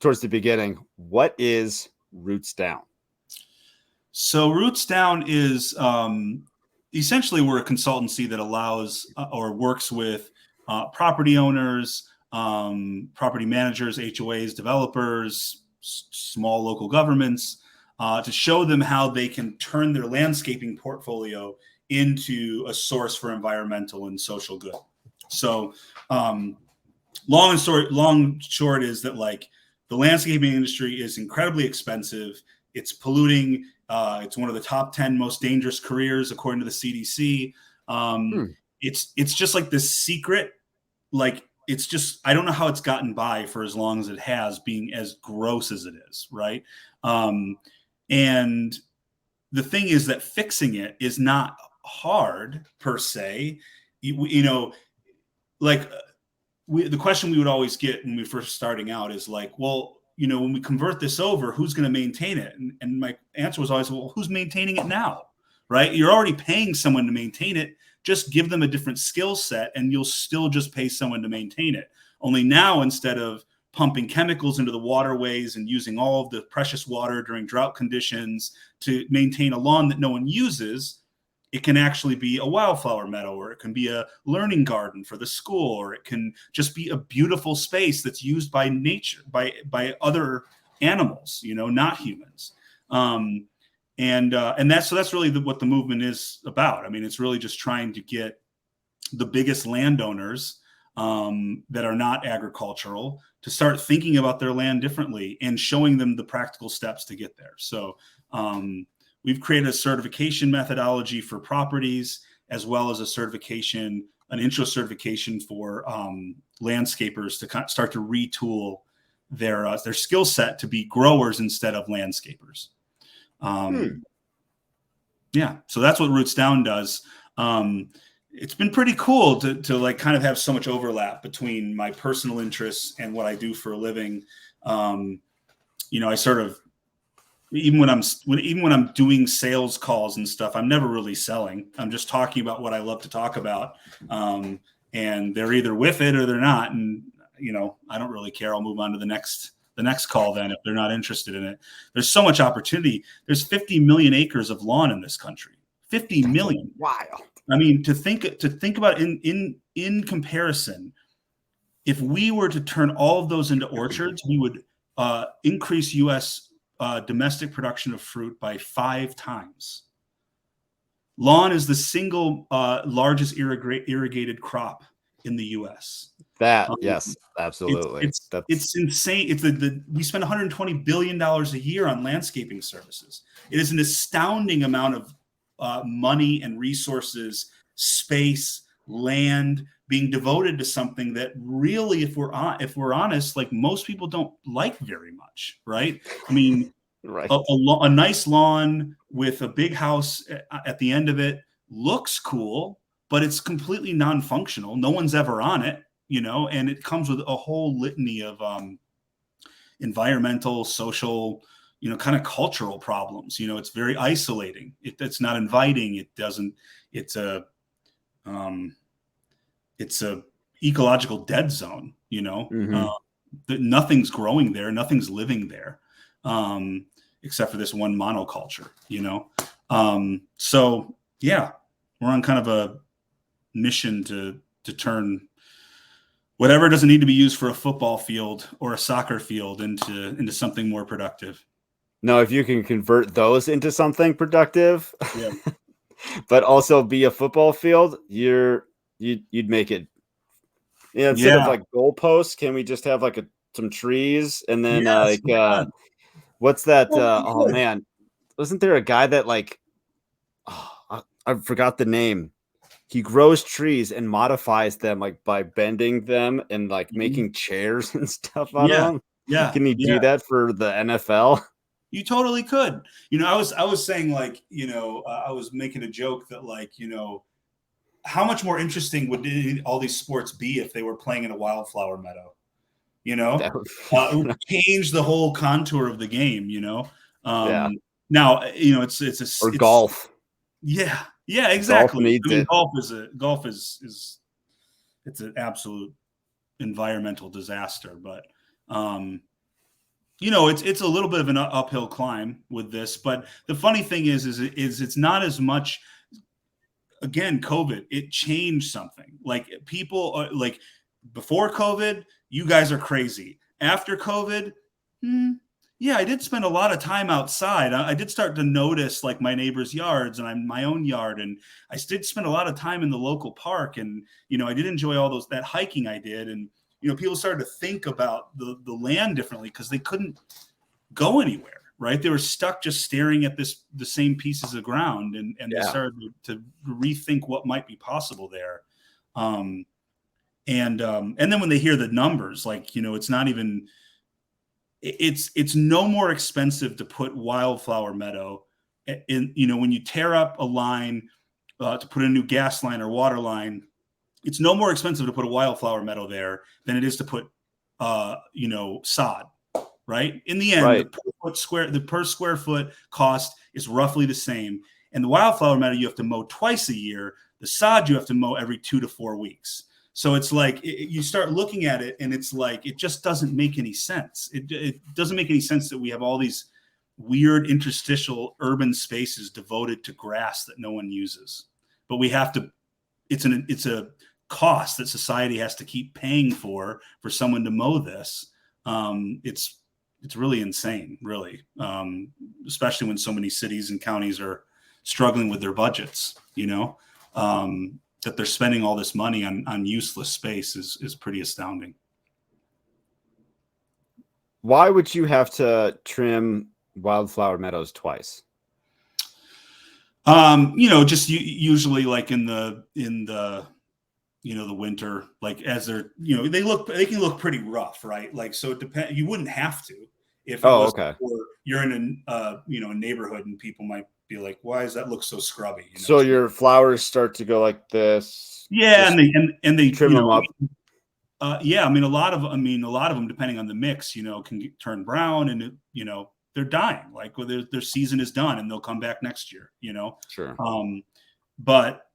towards the beginning, what is Roots Down? So Roots Down is essentially we're a consultancy that allows or works with property owners, property managers, HOAs, developers, small local governments to show them how they can turn their landscaping portfolio into a source for environmental and social good. So long and short is that like the landscaping industry is incredibly expensive. It's polluting. It's one of the top 10 most dangerous careers, according to the CDC. It's just like this secret, like it's just, I don't know how it's gotten by for as long as it has, being as gross as it is. Right. And the thing is that fixing it is not hard per se. The question we would always get when we first starting out is like, well, when we convert this over, who's going to maintain it? And my answer was always, well, who's maintaining it now? Right? You're already paying someone to maintain it. Just give them a different skill set and you'll still just pay someone to maintain it. Only now, instead of pumping chemicals into the waterways and using all of the precious water during drought conditions to maintain a lawn that no one uses, it can actually be a wildflower meadow, or it can be a learning garden for the school, or it can just be a beautiful space that's used by nature, by other animals, not humans. And that's really what the movement is about. I mean, it's really just trying to get the biggest landowners that are not agricultural to start thinking about their land differently and showing them the practical steps to get there. So we've created a certification methodology for properties, as well as an intro certification for landscapers to start to retool their skill set to be growers instead of landscapers. Yeah, so that's what Roots Down does. It's been pretty cool to like kind of have so much overlap between my personal interests and what I do for a living. I sort of, even when I'm doing sales calls and stuff, I'm never really selling. I'm just talking about what I love to talk about. And they're either with it or they're not. And, I don't really care. I'll move on to the next call then if they're not interested in it. There's so much opportunity. There's 50 million acres of lawn in this country. 50 million. Wild. I mean, to think about in comparison, if we were to turn all of those into orchards, we would increase U.S. Domestic production of fruit by 5 times. Lawn is the single largest irrigated crop in the U.S. Yes, absolutely. It's insane. We spend $120 billion a year on landscaping services. It is an astounding amount of money and resources, space, land being devoted to something that really, if we're honest, like most people don't like very much, right? I mean, right. A nice lawn with a big house at the end of it looks cool, but it's completely non-functional. No one's ever on it, and it comes with a whole litany of environmental, social, kind of cultural problems. It's very isolating. It's not inviting. It's a ecological dead zone, nothing's growing there. Nothing's living there, except for this one monoculture, So yeah, we're on kind of a mission to turn whatever doesn't need to be used for a football field or a soccer field into something more productive. No, if you can convert those into something productive, yeah. but also be a football field, you'd make it. Yeah, instead of like goalposts, can we just have like some trees and then what's that? Oh man, wasn't there a guy that like I forgot the name? He grows trees and modifies them like by bending them and like making chairs and stuff out of them. Yeah. Can he do that for the NFL? You totally could. I was saying like, I was making a joke that like, how much more interesting would all these sports be if they were playing in a wildflower meadow? You know, it would change the whole contour of the game. Yeah. Now Or golf. Yeah, Golf exactly. needs I mean, it. golf is it's an absolute environmental disaster, but it's a little bit of an uphill climb with this. But the funny thing is it's not as much. Again, COVID, it changed something. Like people are like before COVID, you guys are crazy. After COVID, yeah, I did spend a lot of time outside. I did start to notice like my neighbors' yards and my own yard, and I did spend a lot of time in the local park. And I did enjoy all that hiking I did. And people started to think about the land differently because they couldn't go anywhere. Right, they were stuck just staring at the same pieces of ground, and they started to rethink what might be possible there. And then when they hear the numbers, like it's not even. It's no more expensive to put wildflower meadow in. When you tear up a line to put a new gas line or water line, it's no more expensive to put a wildflower meadow there than it is to put sod. Right. In the end, the per square foot cost is roughly the same. And the wildflower meadow, you have to mow twice a year. The sod, you have to mow every 2 to 4 weeks. So it's like you start looking at it and it's like it just doesn't make any sense. It doesn't make any sense that we have all these weird interstitial urban spaces devoted to grass that no one uses. But we have to. It's a cost that society has to keep paying for someone to mow this. It's really insane, really, especially when so many cities and counties are struggling with their budgets, that they're spending all this money on useless space is pretty astounding. Why would you have to trim wildflower meadows twice? Just usually like in the the winter, like as they're, they can look pretty rough, right? Like, so it depends. You wouldn't have to if okay. You're in a neighborhood and people might be like, why does that look so scrubby? So your flowers start to go like this. Yeah. And they trim them up. Yeah. I mean, a lot of them, depending on the mix, can turn brown and, they're dying. Like their season is done and they'll come back next year, Sure. But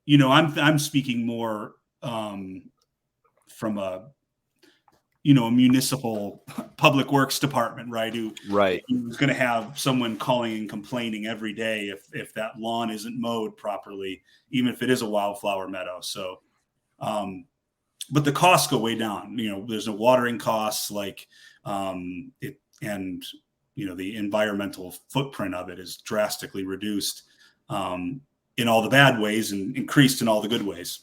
I'm speaking more from a municipal public works department, right? Who's going to have someone calling and complaining every day if that lawn isn't mowed properly, even if it is a wildflower meadow. So, but the costs go way down. There's no watering costs, like the environmental footprint of it is drastically reduced. In all the bad ways and increased in all the good ways.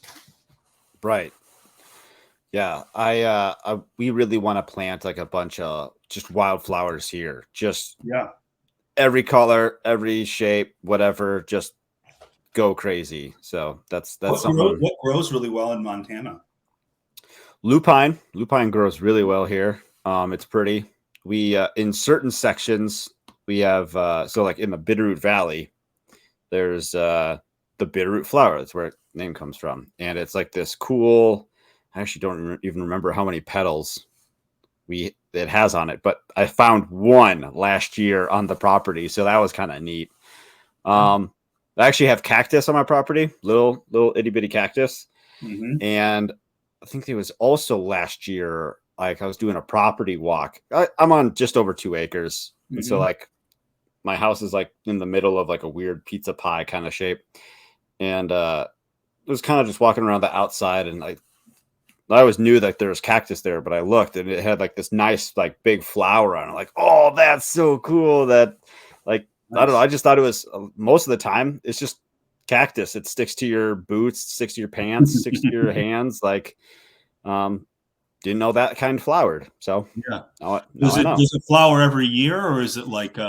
Right. Yeah. We really want to plant like a bunch of just wildflowers here. Just every color, every shape, whatever, just go crazy. So that's something. What grows really well in Montana? Lupine grows really well here. It's pretty. We, in certain sections we have, so like in the Bitterroot Valley, there's the bitterroot flower. That's where the name comes from. And it's like this cool, I actually don't even remember how many petals it has on it, but I found one last year on the property. So that was kind of neat. I actually have cactus on my property, little itty bitty cactus. Mm-hmm. And I think it was also last year, like I was doing a property walk. I'm on just over 2 acres. Mm-hmm. And so like, my house is like in the middle of like a weird pizza pie kind of shape. And it was kind of just walking around the outside. And I always knew that there was cactus there, but I looked and it had like this nice, like big flower on it. Like, oh, that's so cool. That like, nice. I don't know. I just thought it was most of the time it's just cactus. It sticks to your boots, sticks to your pants, sticks to your hands. Like, didn't know that kind flowered. So yeah. Does it flower every year, or is it like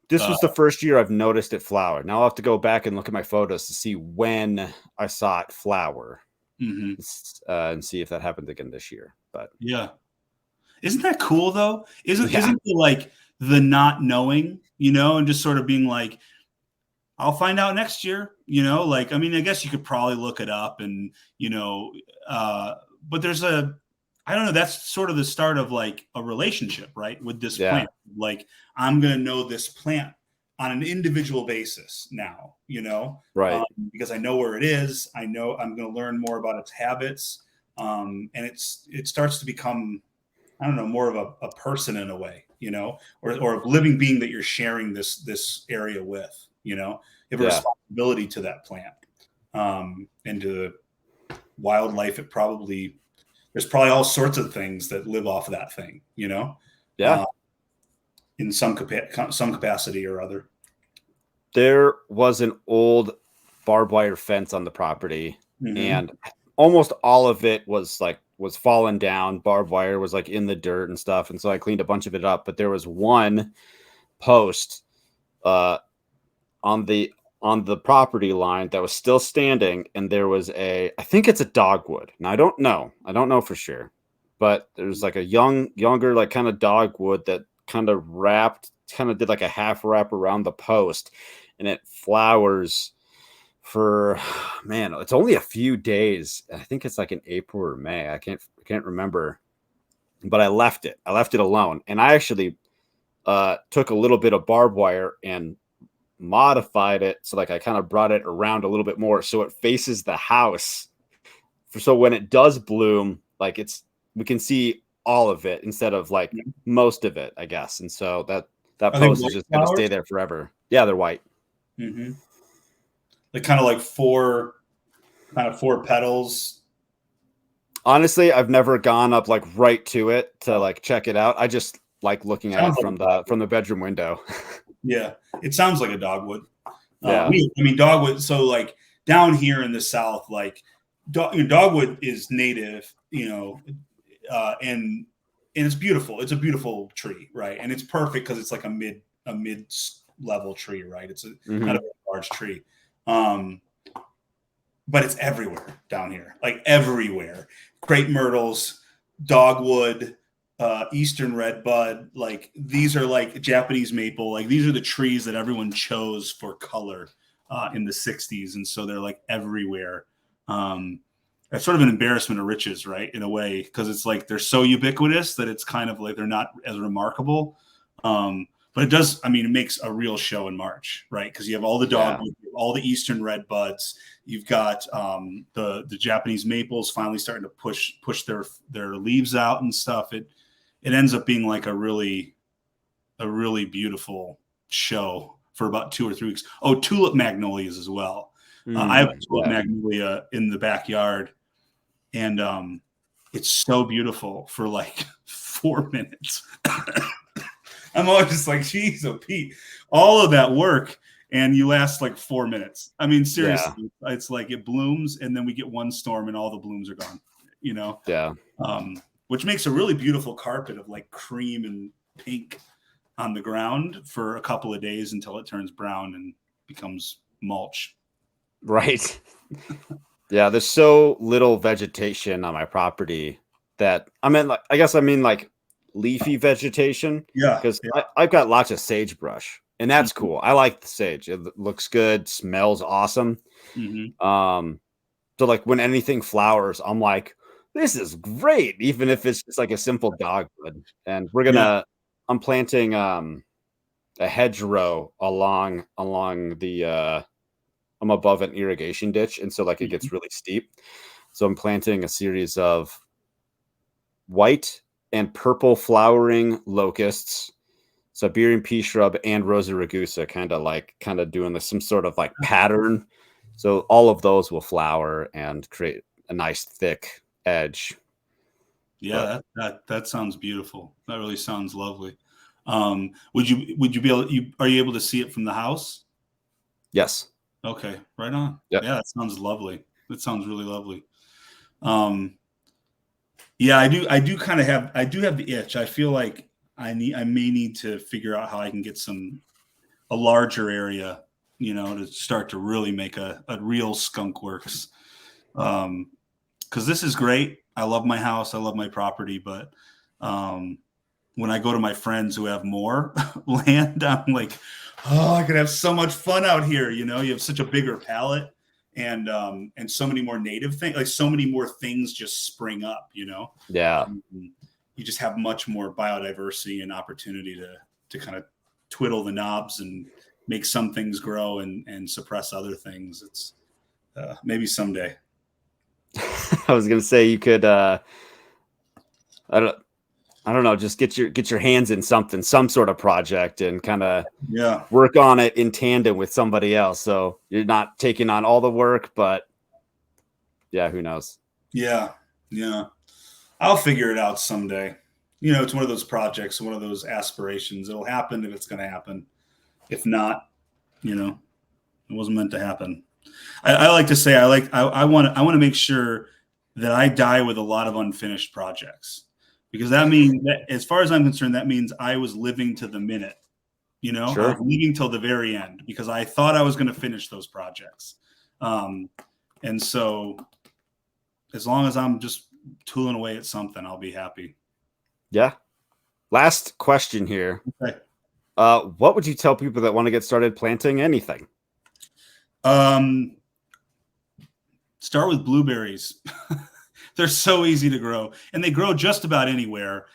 this was the first year I've noticed it flower. Now I'll have to go back and look at my photos to see when I saw it flower, and see if that happened again this year. But yeah, isn't that cool though? Isn't it like the not knowing, and just sort of being like, I'll find out next year, you know, like, I mean, I guess you could probably look it up and, you know, but I don't know, that's sort of the start of like a relationship, right? With this Yeah. plant. Like, I'm going to know this plant on an individual basis now, you know, Right. because I know where it is. I know I'm going to learn more about its habits. And it starts to become, I don't know, more of a person in a way, you know, or a living being that you're sharing this area with, you know, you have a Yeah. responsibility to that plant, and to wildlife. There's probably all sorts of things that live off of that thing, you know, Yeah. in some capacity or other. There was an old barbed wire fence on the property, Mm-hmm. and almost all of it was fallen down. Barbed wire was like in the dirt and stuff, and so I cleaned a bunch of it up. But there was one post uh, on the property line that was still standing, and there was I think it's a dogwood. Now I don't know for sure, but there's like a younger like kind of dogwood that kind of did like a half wrap around the post, and it flowers for man, it's only a few days. I think it's like in April or May. I can't remember, but I left it alone, and I actually took a little bit of barbed wire and modified it, so like I kind of brought it around a little bit more so it faces the house, so when it does bloom, like we can see all of it instead of like most of it, I guess. And so that Are they post is white just going to stay flowers? there forever. Yeah, they're white. Mm-hmm. They're kind of like four petals. Honestly, I've never gone up like right to it to like check it out. I just like looking at it Sounds like from the bedroom window. Yeah, it sounds like a dogwood. Yeah. I mean, dogwood. So like down here in the South, like dogwood is native, you know, and it's beautiful. It's a beautiful tree, right? And it's perfect because it's like a mid level tree, right? It's not a very large tree, but it's everywhere down here, like everywhere. Crepe myrtles, dogwood, eastern redbud, like these are like Japanese maple, like these are the trees that everyone chose for color in the 60s, and so they're like everywhere. It's sort of an embarrassment of riches, right, in a way, because it's like they're so ubiquitous that it's kind of like they're not as remarkable. But it does, I mean, it makes a real show in March, right? Because you have all the dogwood, all the eastern red buds. You've got the Japanese maples finally starting to push their leaves out and stuff. It ends up being like a really beautiful show for about 2 or 3 weeks. Oh, tulip magnolias as well. I have a tulip magnolia in the backyard, and it's so beautiful for like 4 minutes. I'm always just like, geez, oh Pete, all of that work, and you last like 4 minutes. I mean, seriously, it's like it blooms, and then we get one storm, and all the blooms are gone. You know, which makes a really beautiful carpet of like cream and pink on the ground for a couple of days until it turns brown and becomes mulch. Right. Yeah, there's so little vegetation on my property that I mean like leafy vegetation. Yeah, because I've got lots of sagebrush, and that's cool. I like the sage. It looks good, smells awesome. So like when anything flowers, I'm like, this is great, even if it's just like a simple dogwood. And I'm planting a hedgerow along the I'm above an irrigation ditch, and so like it gets really steep. So I'm planting a series of white and purple flowering locusts, Siberian pea shrub, and Rosa rugosa, kind of doing some sort of like pattern. So all of those will flower and create a nice thick edge. Yeah, that sounds beautiful. That really sounds lovely. Would you be able? Are you able to see it from the house? Yes. Okay, right on. Yep. Yeah, that sounds lovely. That sounds really lovely. Yeah, I do have the itch. I feel like I may need to figure out how I can get a larger area, you know, to start to really make a real skunk works. Because this is great. I love my house. I love my property. But when I go to my friends who have more land, I'm like, oh, I could have so much fun out here. You have such a bigger palette and so many more native things, like so many more things just spring up, Yeah. You just have much more biodiversity and opportunity to kind of twiddle the knobs and make some things grow and suppress other things. It's maybe someday. I was going to say you could, I don't know, just get your hands in some sort of project and kind of work on it in tandem with somebody else. So you're not taking on all the work, but yeah, who knows? Yeah. I'll figure it out someday. It's one of those projects, one of those aspirations. It'll happen if it's going to happen. If not, it wasn't meant to happen. I like to say I want to make sure that I die with a lot of unfinished projects, because that means that, as far as I'm concerned, that means I was living to the minute. Sure. I was living till the very end because I thought I was going to finish those projects. And so as long as I'm just tooling away at something, I'll be happy. Yeah. Last question here. Okay. What would you tell people that want to get started planting anything? Start with blueberries. They're so easy to grow, and they grow just about anywhere.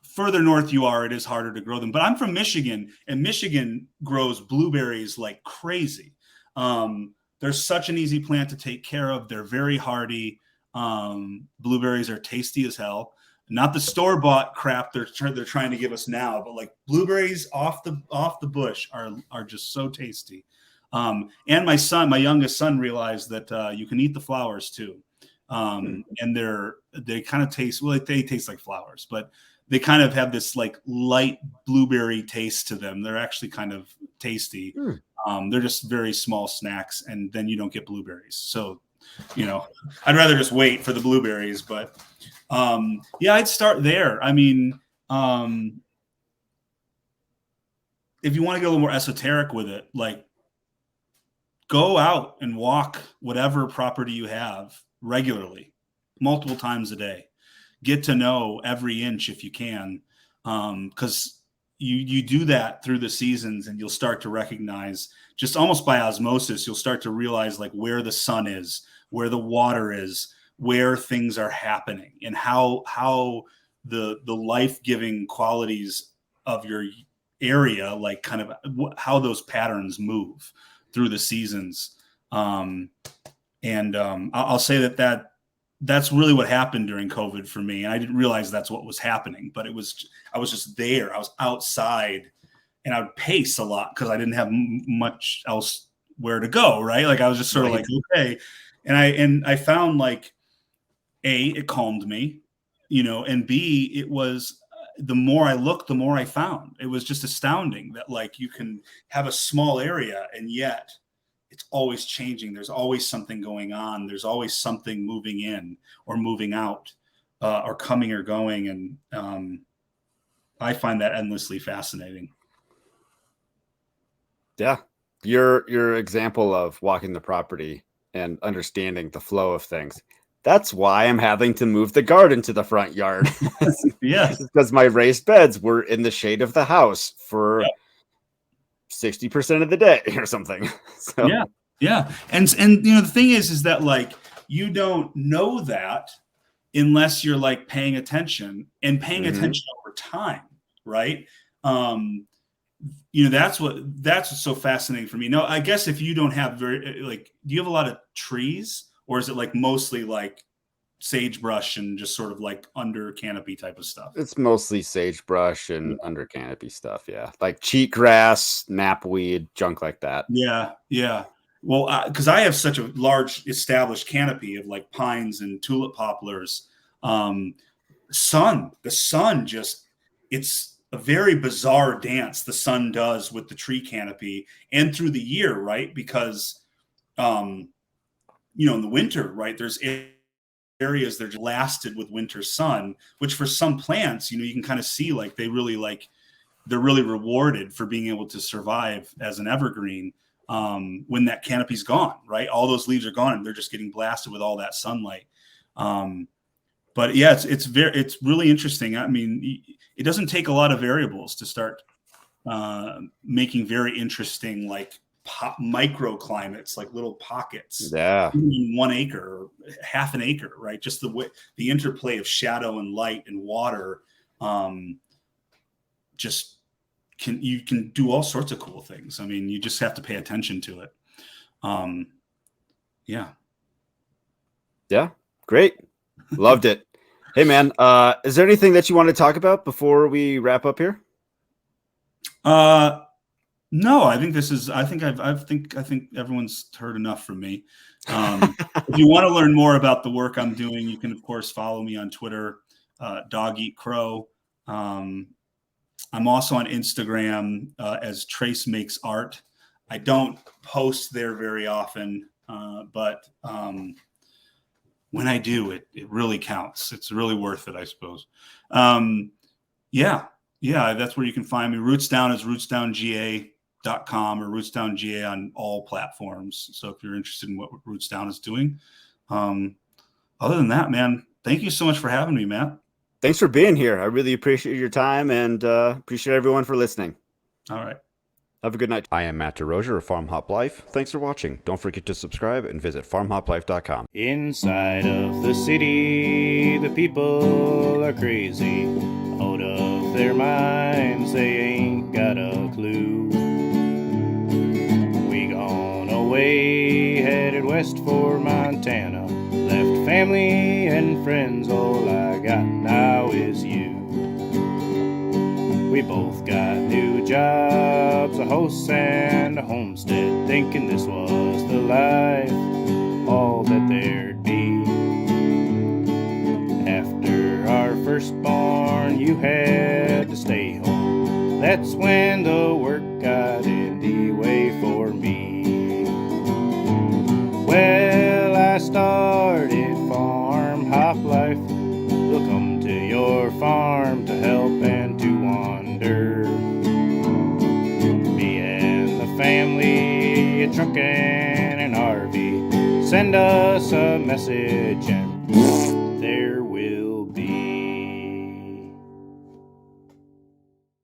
Further north you are, it is harder to grow them. But I'm from Michigan, and Michigan grows blueberries like crazy. They're such an easy plant to take care of. They're very hardy. Blueberries are tasty as hell. Not the store-bought crap they're trying to give us now, but like blueberries off the bush are just so tasty. And my youngest son, realized that you can eat the flowers too. And they kind of taste, well, they taste like flowers, but they kind of have this like light blueberry taste to them. They're actually kind of tasty. They're just very small snacks, and then you don't get blueberries. So, I'd rather just wait for the blueberries, but I'd start there. I mean, if you want to get a little more esoteric with it, like go out and walk whatever property you have regularly, multiple times a day. Get to know every inch if you can, because you do that through the seasons, and you'll start to recognize, just almost by osmosis, you'll start to realize like where the sun is, where the water is, where things are happening, and how the life-giving qualities of your area, like kind of how those patterns move through the seasons. I'll say that's really what happened during COVID for me. And I didn't realize that's what was happening, but I was just there. I was outside, and I would pace a lot because I didn't have much else where to go. Right. Like I was just sort of like, okay. And I found like, A, it calmed me, and B, it was, the more I looked, the more I found. It was just astounding that like you can have a small area, and yet it's always changing. There's always something going on. There's always something moving in or moving out, or coming or going. And I find that endlessly fascinating. Yeah. Your example of walking the property and understanding the flow of things. That's why I'm having to move the garden to the front yard. Yes. Because my raised beds were in the shade of the house for 60% of the day or something. So. Yeah. And the thing is that like, you don't know that unless you're like paying attention attention over time. Right. That's what's so fascinating for me. No, I guess if you don't have do you have a lot of trees, or is it like mostly like sagebrush and just sort of like under canopy type of stuff? It's mostly sagebrush and under canopy stuff. Yeah. Like cheatgrass, knapweed, junk like that. Yeah. Well, because I have such a large established canopy of like pines and tulip poplars. The sun just, it's a very bizarre dance the sun does with the tree canopy and through the year, right? Because, in the winter, right, there's areas that are blasted with winter sun, which for some plants, you can kind of see like they're really rewarded for being able to survive as an evergreen when that canopy's gone, right? All those leaves are gone, and they're just getting blasted with all that sunlight. But yeah, it's really interesting. I mean, it doesn't take a lot of variables to start making very interesting like microclimates, like little pockets. Yeah. In 1 acre or half an acre, right? Just the interplay of shadow and light and water. Just you can do all sorts of cool things. I mean, you just have to pay attention to it. Yeah. Yeah. Great. Loved it. Hey man, is there anything that you want to talk about before we wrap up here? No, I think I think everyone's heard enough from me. If you want to learn more about the work I'm doing, you can of course follow me on Twitter, Dog Eat Crow. I'm also on Instagram as Trace Makes Art. I don't post there very often, but when I do, it really counts. It's really worth it, I suppose. Yeah, that's where you can find me. Roots Down is rootsdownga.com or rootsdownga on all platforms. So if you're interested in what Roots Down is doing. Other than that, man, thank you so much for having me, Matt. Thanks for being here. I really appreciate your time and appreciate everyone for listening. All right. Have a good night. I am Matt DeRozier of Farm Hop Life. Thanks for watching. Don't forget to subscribe and visit farmhoplife.com. Inside of the city, the people are crazy. Out of their minds, they ain't got a clue. We gone away, headed west for Montana. Left family and friends, all I got now is you. We both got new jobs, a house and a homestead, thinking this was the life, all that there'd be. After our firstborn, you had to stay home. That's when the work got in the way for me. Well, I started Farm Hop Life. We'll come to your farm to help and to wander. Me and the family, a truck and an RV. Send us a message and